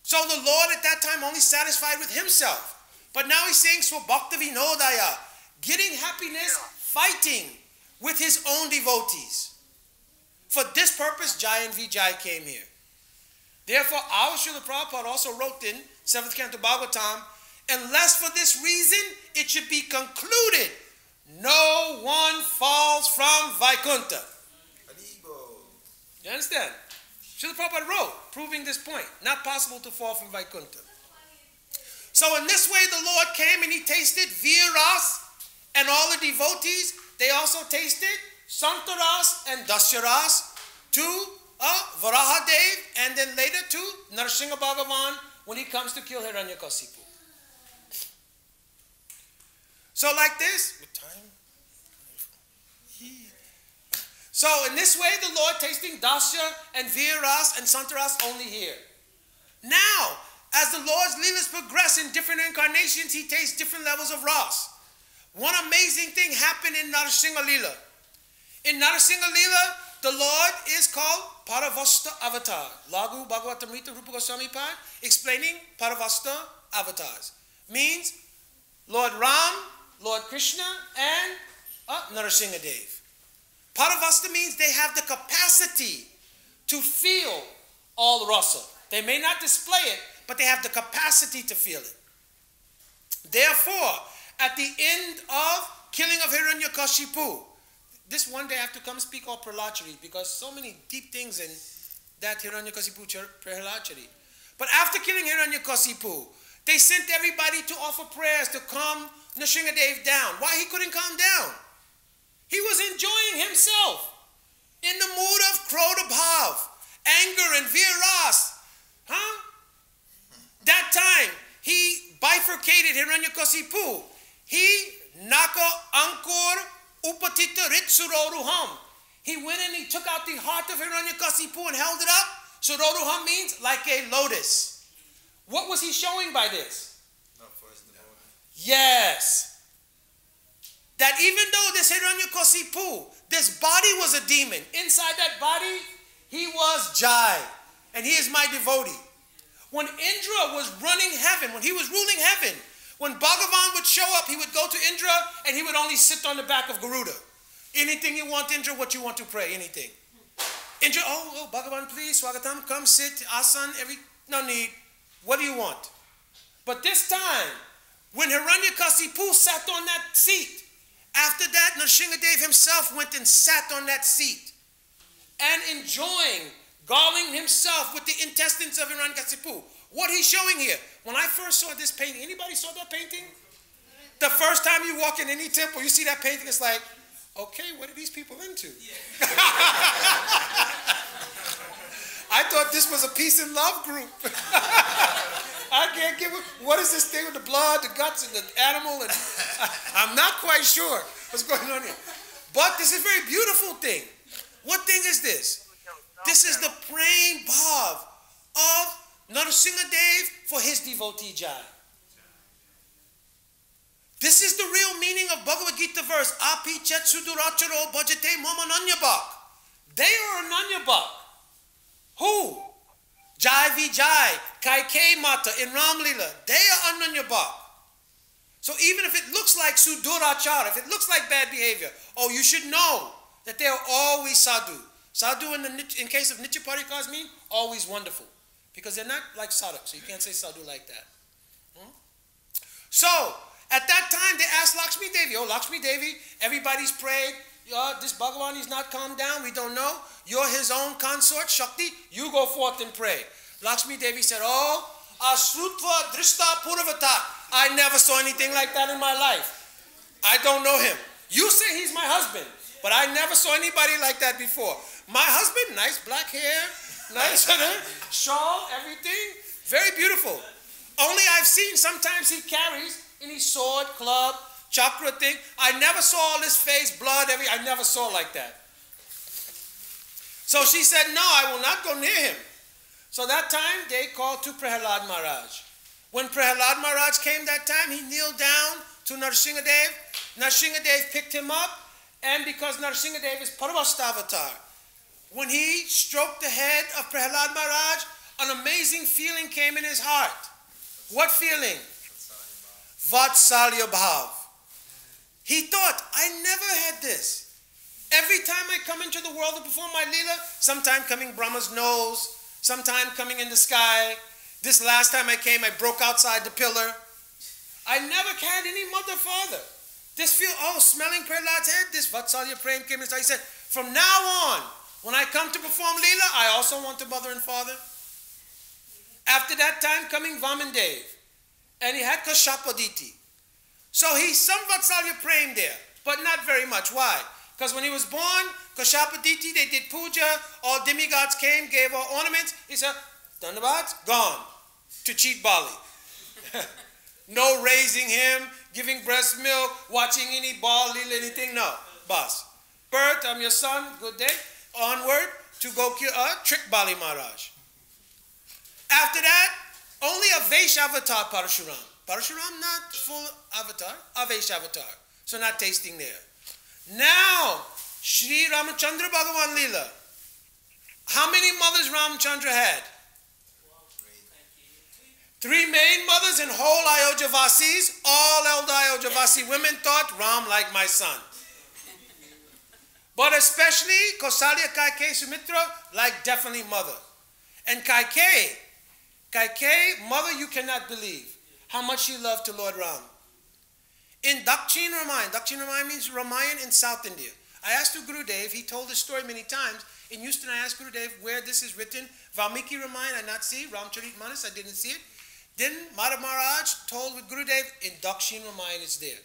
So the Lord at that time only satisfied with himself. But now he's saying Swabhakta Vinodaya, getting happiness, fighting with his own devotees. For this purpose, Jai and Vijay came here. Therefore, our Srila Prabhupada also wrote in 7th Canto Bhagavatam, unless for this reason, it should be concluded, no one falls from Vaikuntha. You understand? Srila Prabhupada wrote, proving this point, not possible to fall from Vaikuntha. So in this way, the Lord came and he tasted Viras and all the devotees. They also tasted Santaras and Dasyaras to Varahadev and then later to Narsingha Bhagavan when he comes to kill Hiranyakasipu. So like this, with time. So in this way, the Lord tasting Dasya and Viras and Santaras only here. Now, as the Lord's Leelas progress in different incarnations, he tastes different levels of ras. One amazing thing happened in Narsingha Leela. In Narsingha Leela, the Lord is called Paravasta Avatar. Lagu Bhagavatamrita Rupa Goswami Pad explaining Paravasta avatars. Means Lord Ram, Lord Krishna, and Narasimha Dev. Paravasta means they have the capacity to feel all rasa. They may not display it, but they have the capacity to feel it. Therefore, at the end of killing of Hiranyakashipu, this one day I have to come speak all Prahlachari because so many deep things in that Hiranyakasipu Prahlachari. But after killing Hiranyakasipu, they sent everybody to offer prayers to calm Nrsimhadev down. Why he couldn't calm down? He was enjoying himself in the mood of Krodha Bhav, anger and viras. That time, he bifurcated Hiranyakasipu. He naka ankur upatita ritsuroruham. He went and he took out the heart of Hiranyakasipu and held it up. Suroruham means like a lotus. What was he showing by this? Yes. That even though this Hiranyakasipu, this body was a demon, inside that body, he was Jai. And he is my devotee. When Indra was running heaven, when he was ruling heaven, when Bhagavan would show up, he would go to Indra and he would only sit on the back of Garuda. Anything you want, Indra, what you want to pray, anything. Indra, oh, Bhagavan, please, Swagatam, come sit, asan, no need. What do you want? But this time, when Hiranyakasipu sat on that seat, after that, Nrsimhadev himself went and sat on that seat and enjoying, galling himself with the intestines of Hiranyakasipu. What he's showing here. When I first saw this painting, anybody saw that painting? The first time you walk in any temple, you see that painting, it's like, okay, what are these people into? Yeah. I thought this was a peace and love group. I can't give what is this thing with the blood, the guts, and the animal? And I'm not quite sure what's going on here. But this is a very beautiful thing. What thing is this? This is the praying bhav of Narasimha Dev for his devotee Jai. This is the real meaning of Bhagavad Gita verse. Api chet suduracharo bhajate mama nanyabak. They are Ananyabak. Who? Jai Vijay, Kaikei Mata in Ramlila. They are Ananyabak. So even if it looks like Sudurachara, if it looks like bad behavior, oh, you should know that they are always sadhu. Sadhu in case of Nitya Parikas mean always wonderful. Because they're not like sadhak, so you can't say sadhu like that. So, at that time they asked Lakshmi Devi, oh Lakshmi Devi, everybody's prayed, this Bhagavan is not calmed down, we don't know. You're his own consort, Shakti, you go forth and pray. Lakshmi Devi said, oh, Asrutva Drishta Puravata. I never saw anything like that in my life. I don't know him. You say he's my husband, but I never saw anybody like that before. My husband, nice black hair, nice shawl, everything, very beautiful. Only I've seen sometimes he carries any sword, club, chakra thing. I never saw all his face, blood, I never saw like that. So she said, no, I will not go near him. So that time they called to Prahalad Maharaj. When Prahalad Maharaj came that time, he kneeled down to Narasimha Dev. Narasimha Dev picked him up, and because Narasimha Dev is Paravastavatar, when he stroked the head of Prahalad Maharaj, an amazing feeling came in his heart. What feeling? Vatsalya Bhav. He thought, I never had this. Every time I come into the world to perform my lila, sometime coming Brahma's nose, sometime coming in the sky. This last time I came, I broke outside the pillar. I never had any mother, father. This feel, oh, smelling Prahlad's head, this Vatsalya Prem came inside. He said, from now on, when I come to perform lila, I also want a mother and father. After that time, coming Vamandev. And he had Kashapaditi. So he's some Vatsalya Prem there, but not very much. Why? Because when he was born, Kashapaditi, they did puja, all demigods came, gave all ornaments. He said, Dandabad, gone to cheat Bali. No raising him, giving breast milk, watching any ball, anything, no. Bas. Birth, I'm your son, good day. Onward to go trick Bali Maharaj. After that, only a Vaish avatar Parashuram. Parashuram not full avatar, a Vaish avatar. So not tasting there. Now, Sri Ramachandra Bhagavan Leela. How many mothers Ramachandra had? 3 main mothers and whole Ayodhya Vasis. All elder Ayodhya Vasi women thought Ram like my son. But especially Kausalya, Kaikeyi, Sumitra, like definitely mother. And Kaikeyi, mother, you cannot believe how much she loved to Lord Ram. In Dakshin Ramayana means Ramayana in South India. I asked Gurudev, he told this story many times. In Houston, I asked Gurudev where this is written. Valmiki Ramayana, I not see. Ramcharitmanas, I didn't see it. Then Madhav Maharaj told with Gurudev, in Dakshin Ramayana it's there.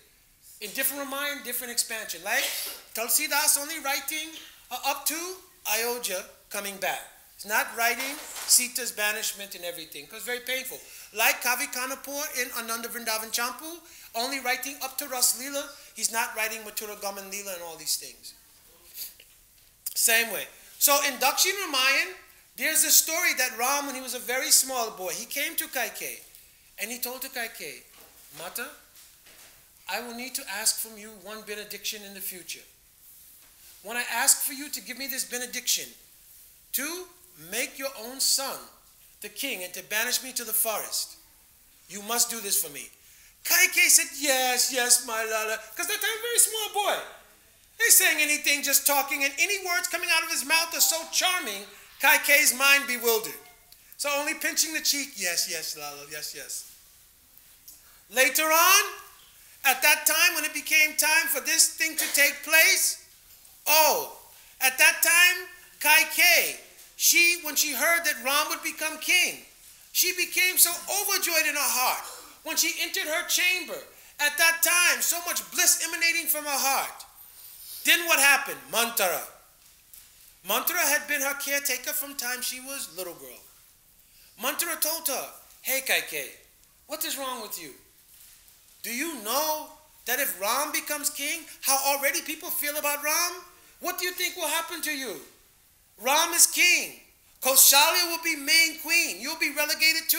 In different Ramayana, different expansion. Like Tulsidas only writing up to Ayodhya coming back. It's not writing Sita's banishment and everything, because it's very painful. Like Kavi Kanapur in Ananda Vrindavan Champu, only writing up to Ras Leela. He's not writing Mathura Gaman Leela and all these things. Same way. So in Dakshin Ramayana, there's a story that Ram, when he was a very small boy, he came to Kaikeyi and he told to Kaikeyi, Mata, I will need to ask from you one benediction in the future. When I ask for you to give me this benediction, to make your own son the king and to banish me to the forest, you must do this for me. Kaikeyi said, yes, yes, my Lala, because that time very small boy. He's saying anything, just talking, and any words coming out of his mouth are so charming, Kaikeyi's mind bewildered. So only pinching the cheek, yes, yes, Lala, yes, yes. Later on, at that time when it became time for this thing to take place, at that time, Kaikeyi, when she heard that Ram would become king, she became so overjoyed in her heart. When she entered her chamber, at that time, so much bliss emanating from her heart. Then what happened? Mantara. Mantara had been her caretaker from time she was little girl. Mantara told her, hey Kaikeyi, what is wrong with you? Do you know that if Ram becomes king, how already people feel about Ram? What do you think will happen to you? Ram is king. Kaushalya will be main queen. You'll be relegated to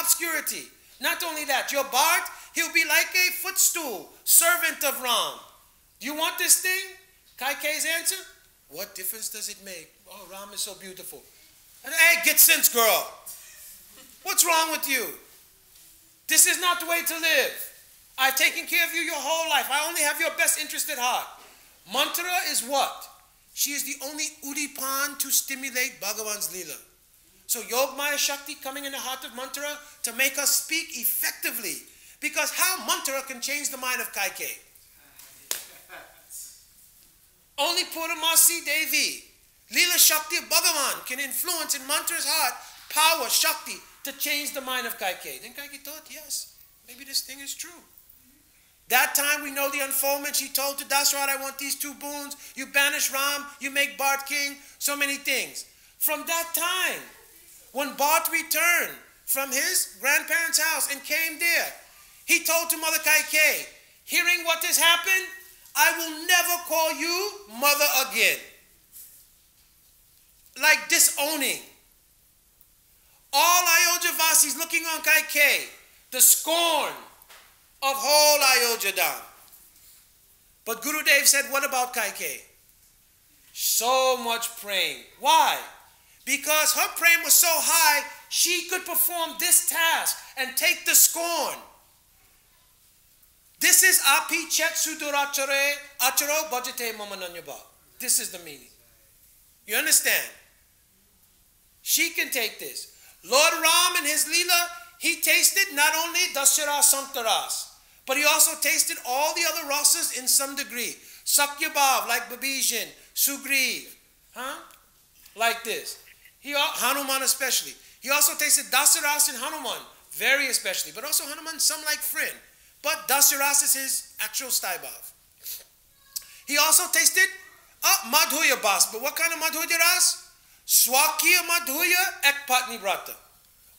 obscurity. Not only that, your Bharat, he'll be like a footstool, servant of Ram. Do you want this thing? Kaikeyi's answer? What difference does it make? Oh, Ram is so beautiful. And, hey, get sense, girl. What's wrong with you? This is not the way to live. I've taken care of you your whole life. I only have your best interest at heart. Mantra is what? She is the only Udipan to stimulate Bhagavan's Leela. So Yogmaya Shakti coming in the heart of Mantra to make us speak effectively. Because how Mantra can change the mind of Kaikeyi? Only Puramasi Devi, Leela Shakti of Bhagavan can influence in Mantra's heart, power, Shakti, to change the mind of Kaikeyi. Then Kaikeyi thought, yes, maybe this thing is true. That time we know the unfoldment. She told to Dasharatha, I want these 2 boons. You banish Ram, you make Bharat king, so many things. From that time, when Bharat returned from his grandparents' house and came there, he told to Mother Kaikeyi, hearing what has happened, I will never call you mother again. Like disowning. All Ayodhya Vasis looking on Kaikeyi, the scorn of whole Ayodhya Dham. But Gurudev said, what about Kaikeyi? So much praying. Why? Because her praying was so high, she could perform this task and take the scorn. This is api chet sudurachare acharo bhajate mamananyaba. This is the meaning. You understand? She can take this. Lord Ram in his Leela, he tasted not only Dasara Sanktaras, but he also tasted all the other rasas in some degree. Sakyabhav, like Babijin, Sugriv, like this. Hanuman especially. He also tasted Dasaras in Hanuman, very especially, but also Hanuman, some like friend. But Dasaras is his actual Staibhav. He also tasted Madhuya Bas, but what kind of Madhuya Ras? Swakya Madhuya ek Patni Brata.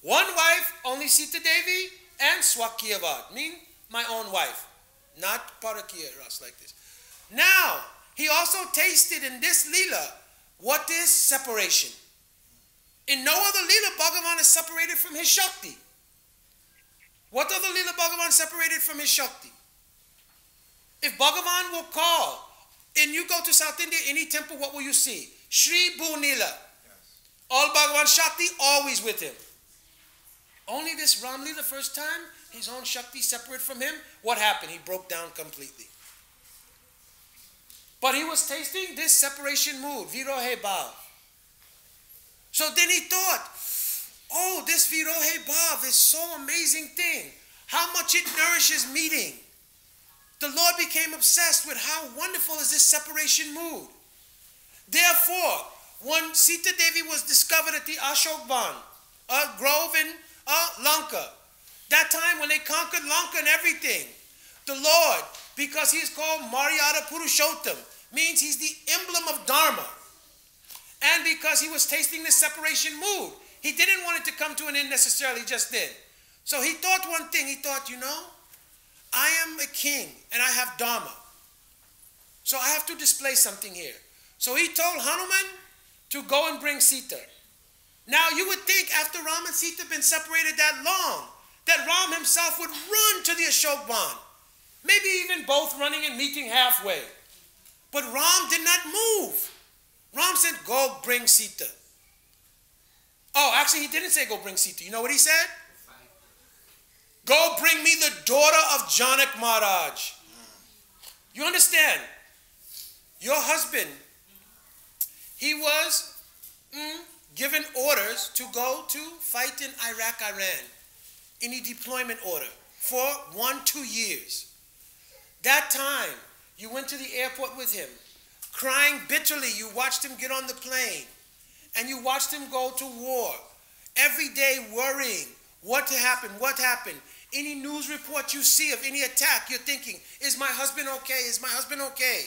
One wife, only Sita Devi, and Swakyavad, mean my own wife, not Parakiya Ras like this. Now, he also tasted in this Leela what is separation. In no other Leela, Bhagavan is separated from his Shakti. What other Leela Bhagavan separated from his Shakti? If Bhagavan will call, and you go to South India, any temple, what will you see? Shri Bhu Nila. Yes. All Bhagavan Shakti, always with him. Only this Ram Leela, first time, his own Shakti separate from him, what happened? He broke down completely. But he was tasting this separation mood, Virohe Bhav. So then he thought, oh, this Virohe Bhav is so amazing thing. How much it nourishes meeting. The Lord became obsessed with how wonderful is this separation mood. Therefore, when Sita Devi was discovered at the Ashokban, a grove in Lanka, that time when they conquered Lanka and everything, the Lord, because he is called Maryada Purushottam, means he's the emblem of Dharma. And because he was tasting this separation mood, he didn't want it to come to an end necessarily just then. So he thought one thing, he thought, you know, I am a king and I have Dharma. So I have to display something here. So he told Hanuman to go and bring Sita. Now you would think after Ram and Sita been separated that long, that Ram himself would run to the Ashokban. Maybe even both running and meeting halfway. But Ram did not move. Ram said, go bring Sita. Oh, actually he didn't say go bring Sita. You know what he said? Go bring me the daughter of Janak Maharaj. You understand? Your husband, he was given orders to go to fight in Iraq, Iran, in a deployment order for 1-2 years. That time, you went to the airport with him, crying bitterly. You watched him get on the plane, and you watched him go to war. Every day worrying, what happened, what happened. Any news report you see of any attack, you're thinking, is my husband okay? Is my husband okay?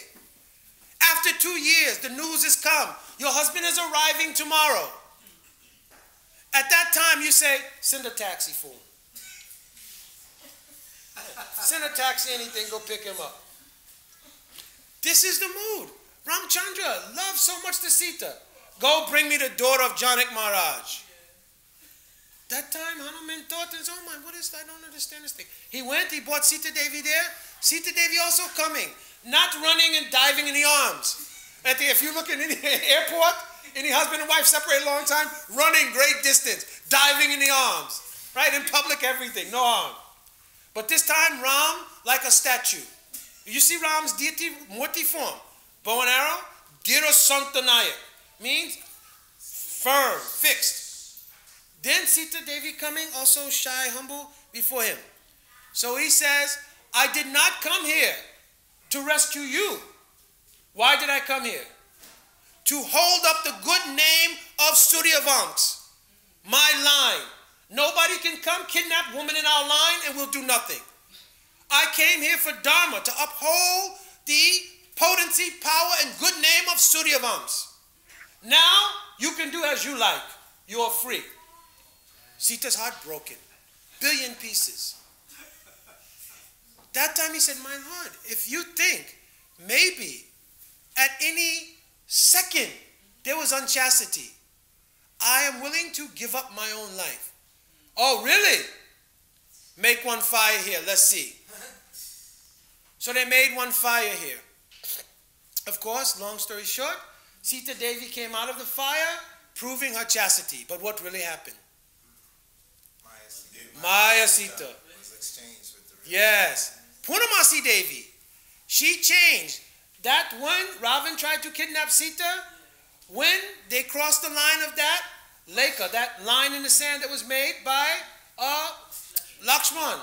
After 2 years, the news has come. Your husband is arriving tomorrow. At that time, you say, send a taxi for him. Send a taxi, anything, go pick him up. This is the mood. Ramchandra loves so much the Sita. Go bring me the daughter of Janak Maharaj. That time, Hanuman thought, oh my, what is that? I don't understand this thing. He went, he brought Sita Devi there. Sita Devi also coming. Not running and diving in the arms. If you look at any airport, any husband and wife separated a long time, running great distance, diving in the arms. Right? In public, everything, no harm. But this time, Ram, like a statue. You see Ram's deity, Murti form. Bow and arrow, Gira Santanaya. Means firm, fixed. Then Sita Devi coming, also shy, humble before him. So he says, I did not come here to rescue you. Why did I come here? To hold up the good name of Suryavamsa, my line. Nobody can come kidnap women in our line and we'll do nothing. I came here for Dharma, to uphold the potency, power, and good name of Suryavamsa. Now, you can do as you like. You are free. Sita's heart broken. Billion pieces. That time he said, my Lord, if you think maybe at any second there was unchastity, I am willing to give up my own life. Oh, really? Make one fire here. Let's see. So they made one fire here. Of course, long story short, Sita Devi came out of the fire, proving her chastity. But what really happened? Maya Sita was exchanged with the yes. Purnamasi Devi. She changed. That when Ravan tried to kidnap Sita, when they crossed the line of that Leka, that line in the sand that was made by Lakshman,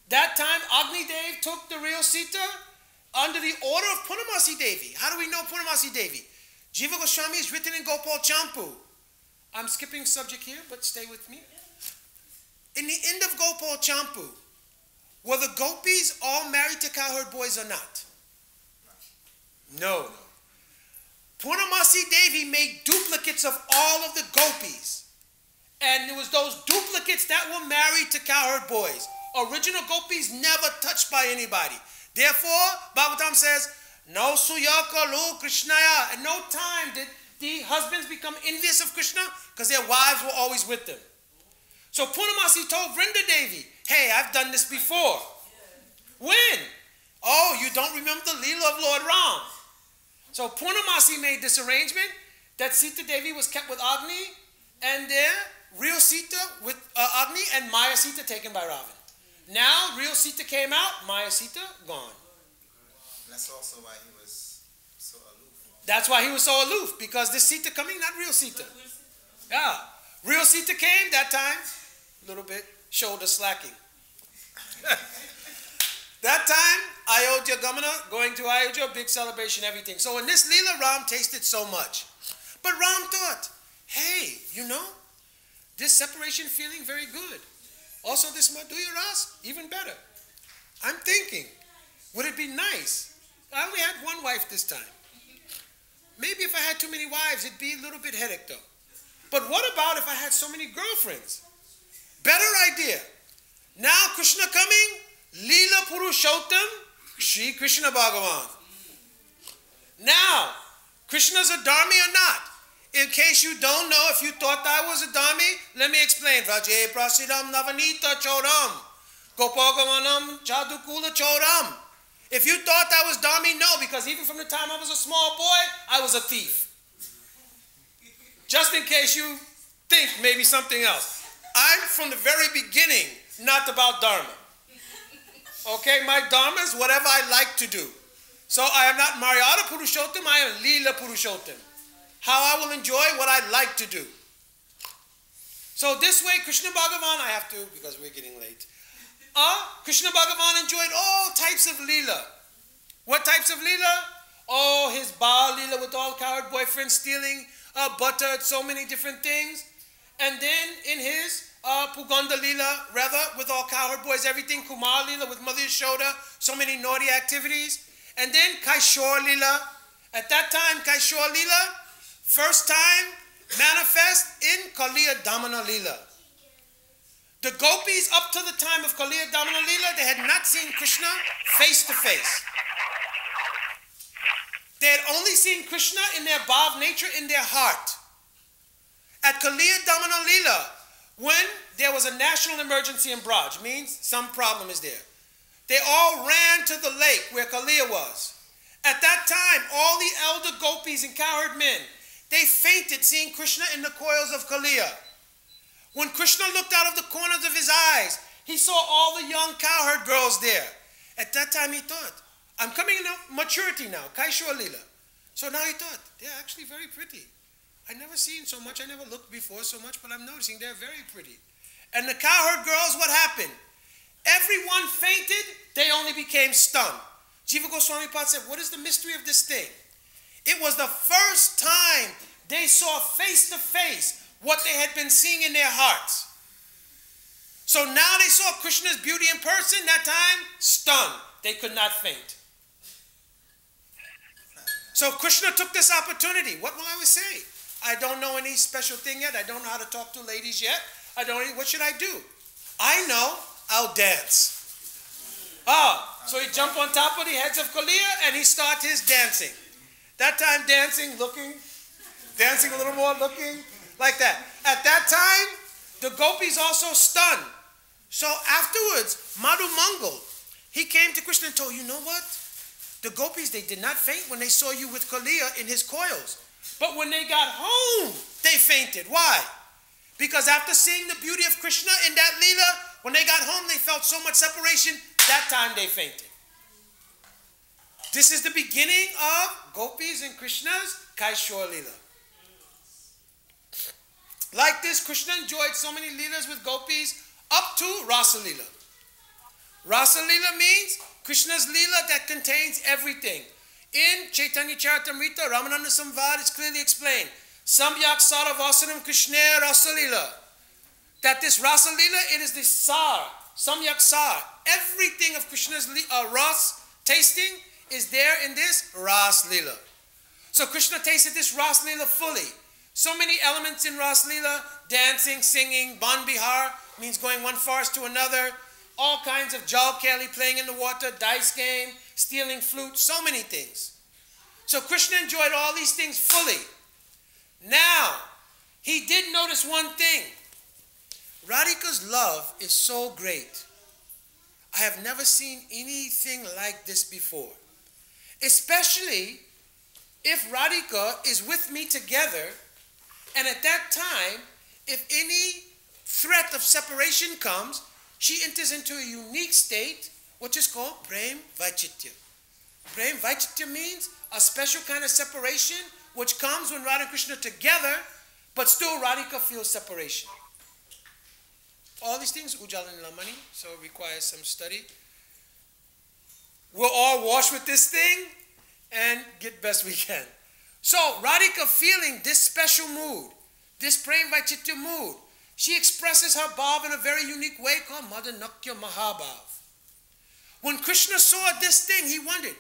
that time Agni Dev took the real Sita under the order of Purnamasi Devi. How do we know Purnamasi Devi? Jiva Goswami is written in Gopal Champu. I'm skipping subject here, but stay with me. In the end of Gopal Champu, were the gopis all married to cowherd boys or not? No. Purnamasi Devi made duplicates of all of the gopis. And it was those duplicates that were married to cowherd boys. Original gopis never touched by anybody. Therefore, Bhagavatam says, no suyakalu Krishnaya. At no time did the husbands become envious of Krishna because their wives were always with them. So Purnamasi told Vrinda Devi, hey, I've done this before. When? Oh, you don't remember the Leela of Lord Ram. So Purnamasi made this arrangement that Sita Devi was kept with Agni, and there, real Sita with Agni, and Maya Sita taken by Ravan. Now, real Sita came out, Maya Sita gone. That's also why he was so aloof. That's why he was so aloof, because this Sita coming, not real Sita. Yeah. Real Sita came that time, a little bit, shoulder slacking. That time, Ayodhya Gamana, going to Ayodhya, big celebration, everything. So in this Leela, Ram tasted so much. But Ram thought, hey, you know, this separation feeling very good. Also this Madhurya Ras, even better. I'm thinking, would it be nice? I only had one wife this time. Maybe if I had too many wives, it'd be a little bit headache though. But what about if I had so many girlfriends? Better idea. Now Krishna coming, Leela Purushottam, Shri Krishna Bhagavan. Now, Krishna's a Dharmi or not? In case you don't know, if you thought I was a Dharmi, let me explain. Raje Prasidam Navanita Chodam, Gopagamanam Chadukula Chodam. If you thought I was Dharmi, no, because even from the time I was a small boy, I was a thief. Just in case you think maybe something else. I'm from the very beginning not about Dharma. Okay, my Dharma is whatever I like to do. So I am not Maryada Purushottam, I am Leela Purushottam. How I will enjoy what I like to do. So this way, Krishna Bhagavan, I have to, because we're getting late. Krishna Bhagavan enjoyed all types of Leela. What types of Leela? Oh, his Baal Leela with all coward boyfriends stealing butter, so many different things. And then in his Puganda Leela, rather, with all cowherd boys, everything, Kumar Leela with Mother Yashoda, so many naughty activities. And then Kaishor Leela. At that time, Kaishor Leela, first time manifest in Kaliya Damana Lila. The gopis up to the time of Kaliya Damana Lila, they had not seen Krishna face to face. They had only seen Krishna in their bhav nature, in their heart. At Kaliya Damana Lila, when there was a national emergency in Braj, means some problem is there, they all ran to the lake where Kaliya was. At that time, all the elder gopis and cowherd men, they fainted seeing Krishna in the coils of Kaliya. When Krishna looked out of the corners of his eyes, he saw all the young cowherd girls there. At that time he thought, I'm coming into maturity now, Kaishwa Lila. So now he thought, they're actually very pretty. I never seen so much, I never looked before so much, but I'm noticing they're very pretty. And the cowherd girls, what happened? Everyone fainted, they only became stunned. Jiva Goswami Pad said, what is the mystery of this thing? It was the first time they saw face to face what they had been seeing in their hearts. So now they saw Krishna's beauty in person, that time, stunned. They could not faint. So Krishna took this opportunity. What will I say? I don't know any special thing yet. I don't know how to talk to ladies yet. What should I do? I know, I'll dance. So he jumped on top of the heads of Kaliya and he started his dancing. That time dancing, looking, dancing a little more, looking, like that. At that time, the gopis also stunned. So afterwards, Madhu Mangal, he came to Krishna and told, you know what? The gopis, they did not faint when they saw you with Kaliya in his coils. But when they got home, they fainted. Why? Because after seeing the beauty of Krishna in that Leela, when they got home, they felt so much separation, that time they fainted. This is the beginning of gopis and Krishna's Kaishor Leela. Like this, Krishna enjoyed so many Leelas with gopis up to Rasa Leela. Rasa Leela means Krishna's Leela that contains everything. In Chaitanya Charitamrita, Ramananda Samvad is clearly explained. Samyak Saravasanam Krishna Rasa Leela. That this Rasa Leela, it is the Sar, Samyak Sar. Everything of Krishna's Ras tasting is there in this Ras Leela. So Krishna tasted this Ras Leela fully. So many elements in Ras Leela, dancing, singing, Ban Bihar, means going one forest to another, all kinds of Jal Kali playing in the water, dice game, stealing flute, so many things. So Krishna enjoyed all these things fully. Now, he did notice one thing. Radhika's love is so great. I have never seen anything like this before. Especially if Radhika is with me together, and at that time, if any threat of separation comes, she enters into a unique state, which is called Prem Vaichitya. Prem Vaichitya means a special kind of separation, which comes when Radha and Krishna are together, but still Radhika feels separation. All these things, Ujjala and Lamani, so it requires some study. We'll all wash with this thing and get best we can. So Radhika feeling this special mood, this Prem Vaichitya mood, she expresses her bhav in a very unique way called Madanakya Mahabhav. When Krishna saw this thing, he wondered,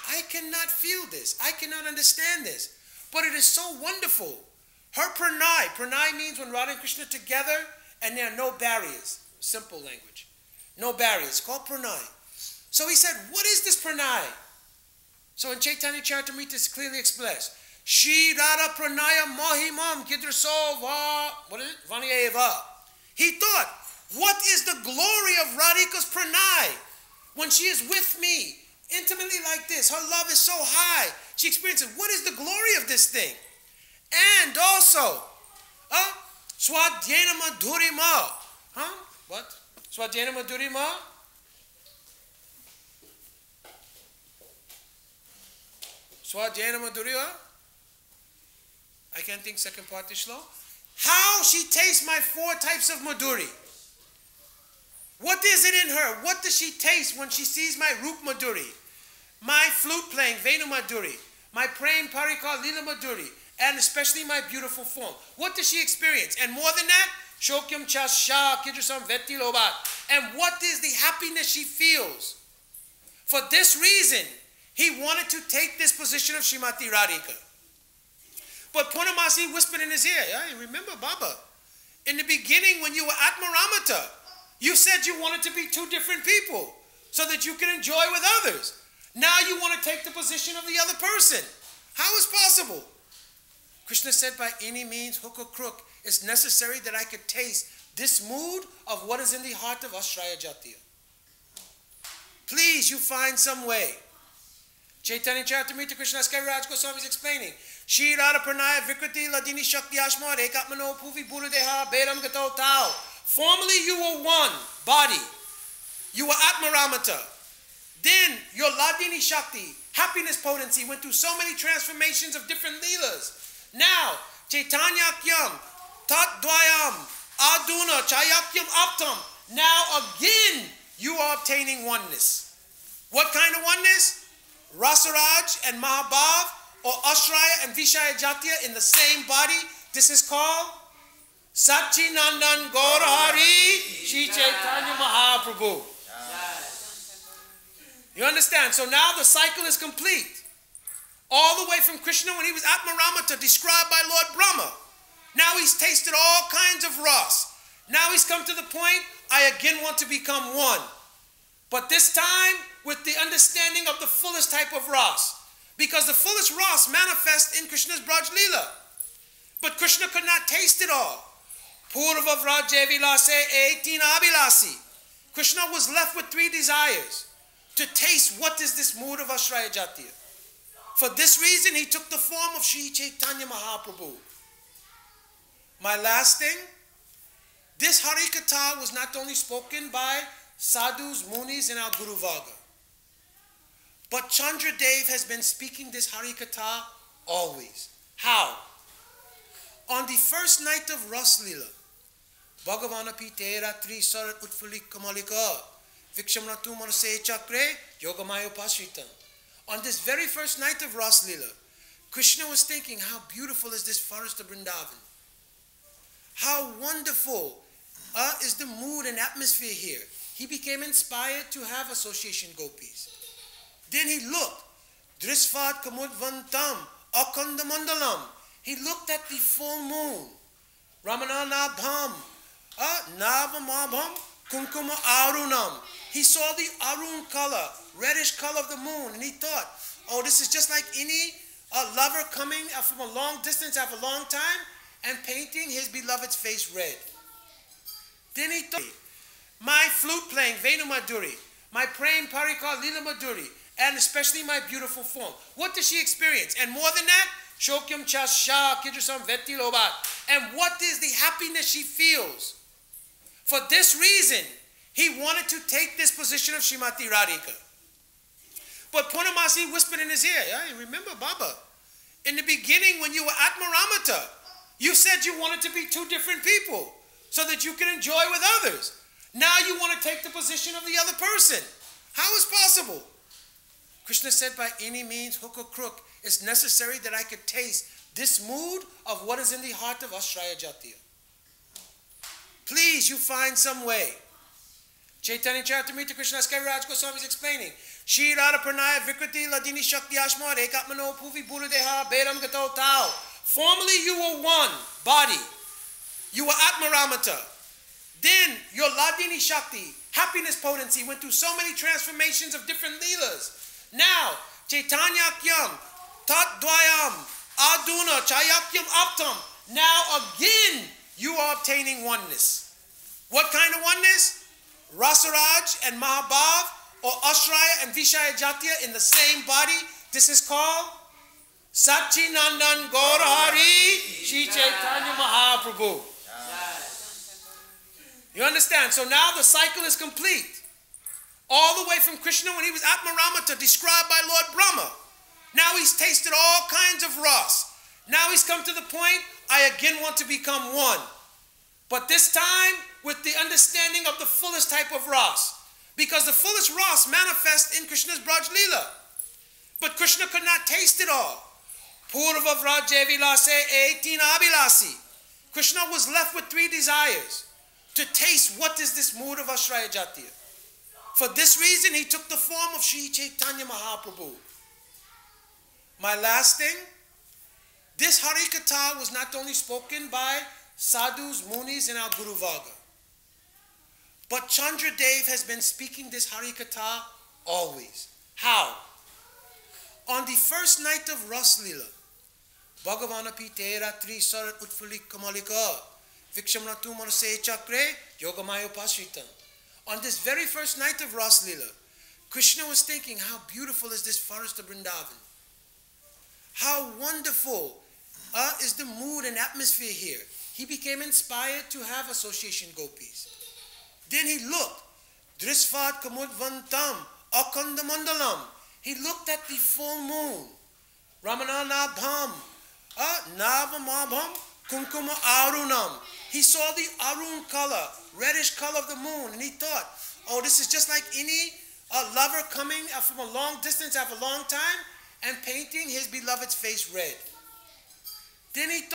I cannot feel this. I cannot understand this. But it is so wonderful. Her pranay. Pranay means when Radha and Krishna are together and there are no barriers. Simple language. No barriers. It's called pranay. So he said, what is this pranay? So in Chaitanya Charitamrita it's clearly expressed. Shri Radha Pranaya Mahimam Kidrasova. What is it? Vanyeva. He thought, what is the glory of Radhika's pranay? When she is with me, intimately like this, her love is so high. She experiences, what is the glory of this thing? And also, Swadhyena Madhurima. What? Swadhyena Madhurima? Swadhyena Madhurima? I can't think second part is slow. How she tastes my four types of Madhuri. What is it in her? What does she taste when she sees my Rup Madhuri? My flute playing, Venu Madhuri. My praying Parikar Lila Madhuri. And especially my beautiful form. What does she experience? And more than that, Shokyam Chasha Kidrasam Veti Lobat. And what is the happiness she feels? For this reason, he wanted to take this position of Srimati Radhika. But Purnamasi whispered in his ear, yeah, remember Baba, in the beginning when you were at Maramata, you said you wanted to be two different people so that you can enjoy with others. Now you want to take the position of the other person. How is possible? Krishna said, by any means, hook or crook, it's necessary that I could taste this mood of what is in the heart of Ashraya Jatiya. Please, you find some way. Chaitanya Charitamrita Krishna Kaviraj Goswami is explaining. Shri Radha Pranaya Vikriti Ladini Shakti Ashma Rekatmano Puvi Burudeha Bedam Gato Tao. Formerly you were one body. You were Atmaramata. Then your Ladini Shakti, happiness potency, went through so many transformations of different leelas. Now, Chaitanyakyam, Tat Dwayam, Aduna, Chayakyam Aptam. Now again, you are obtaining oneness. What kind of oneness? Rasaraj and Mahabhav, or Ashraya and Vishaya Jatiya in the same body. This is called Satchinandan Gaurahari Shri Chaitanya Mahaprabhu. You understand? So now the cycle is complete. All the way from Krishna when he was at Maramata, described by Lord Brahma. Now he's tasted all kinds of ras. Now he's come to the point, I again want to become one. But this time with the understanding of the fullest type of ras. Because the fullest ras manifests in Krishna's Braj Leela. But Krishna could not taste it all. Purva Vraje Vilase 18 Abilasi. Krishna was left with three desires. To taste what is this mood of Ashraya Jatiya. For this reason, he took the form of Sri Chaitanya Mahaprabhu. My last thing, this Harikatha was not only spoken by sadhus, munis, and our Guru Varga, but Chandradev has been speaking this Harikatha always. How? On the first night of Ras Leela, Bhagavanapi Tera Tri Sarat Utfalik Kamalika, Vikshamratu Manase Chakre, Yogamaya Pasrita. On this very first night of Ras Leela, Krishna was thinking, how beautiful is this forest of Vrindavan? How wonderful is the mood and atmosphere here. He became inspired to have association gopis. Then he looked, Drisvat Kamudvantam, Akanda Mandalam. He looked at the full moon, Ramananabham, Navamabham, Kunkuma Arunam. He saw the Arun color, reddish color of the moon, and he thought, oh, this is just like any lover coming from a long distance after a long time and painting his beloved's face red. Then he thought, my flute playing, Venu Madhuri, my praying Parikar Lila Madhuri, and especially my beautiful form. What does she experience? And more than that, Shokyam Chasha Kidrasam Veti Lobat. And what is the happiness she feels? For this reason, he wanted to take this position of Srimati Radhika. But Purnamasi whispered in his ear, yeah, remember Baba, in the beginning when you were at Maramata, you said you wanted to be two different people so that you can enjoy with others. Now you want to take the position of the other person. How is possible? Krishna said, by any means, hook or crook, it's necessary that I could taste this mood of what is in the heart of Ashraya Jatiya. Please, you find some way. Chaitanya Charitamrita Krishna Kaviraj Goswami is explaining. Shri Radha Pranaya Vikriti Ladini Shakti Ashma Rekatmano Puvi Burudeha Bedam Gato Tao. Formerly you were one body. You were Atmaramata. Then your Ladini Shakti, happiness potency, went through so many transformations of different leelas. Now, Chaitanyakyam, Tat Dwayam, Aduna, Chayakyam Aptam. Now again, you are obtaining oneness. What kind of oneness? Rasaraj and Mahabhav, or Ashraya and Vishaya Jatiya in the same body. This is called Satchinandan Gaurahari Shri Chaitanya Mahaprabhu. You understand? So now the cycle is complete. All the way from Krishna when he was at Maramata, described by Lord Brahma. Now he's tasted all kinds of ras. Now he's come to the point, I again want to become one. But this time with the understanding of the fullest type of ras. Because the fullest ras manifests in Krishna's Braj Leela. But Krishna could not taste it all. Purva Vraje Vilase 18 Abilasi. Krishna was left with three desires. To taste what is this mood of Ashraya Jatiya. For this reason, he took the form of Sri Chaitanya Mahaprabhu. My last thing, This Harikatha was not only spoken by sadhus, munis, and our Guru Varga, but Chandradev has been speaking this Harikatha always. How? On the first night of Ras Leela, Bhagavanapi Ratri Sarat Utfuli Kamalika, Vikshamratu Manase Chakre, Yogamaya Pasritam. On this very first night of Ras Leela, Krishna was thinking, how beautiful is this forest of Vrindavan? How wonderful is the mood and atmosphere here. He became inspired to have association gopis. Then he looked, Drisvat Kamudvantam, Akanda Mandalam. He looked at the full moon, Ramananabham, Navamabham, Kunkuma Arunam. He saw the Arun color, reddish color of the moon, and he thought, oh, this is just like any lover coming from a long distance after a long time and painting his beloved's face red. Then he thought,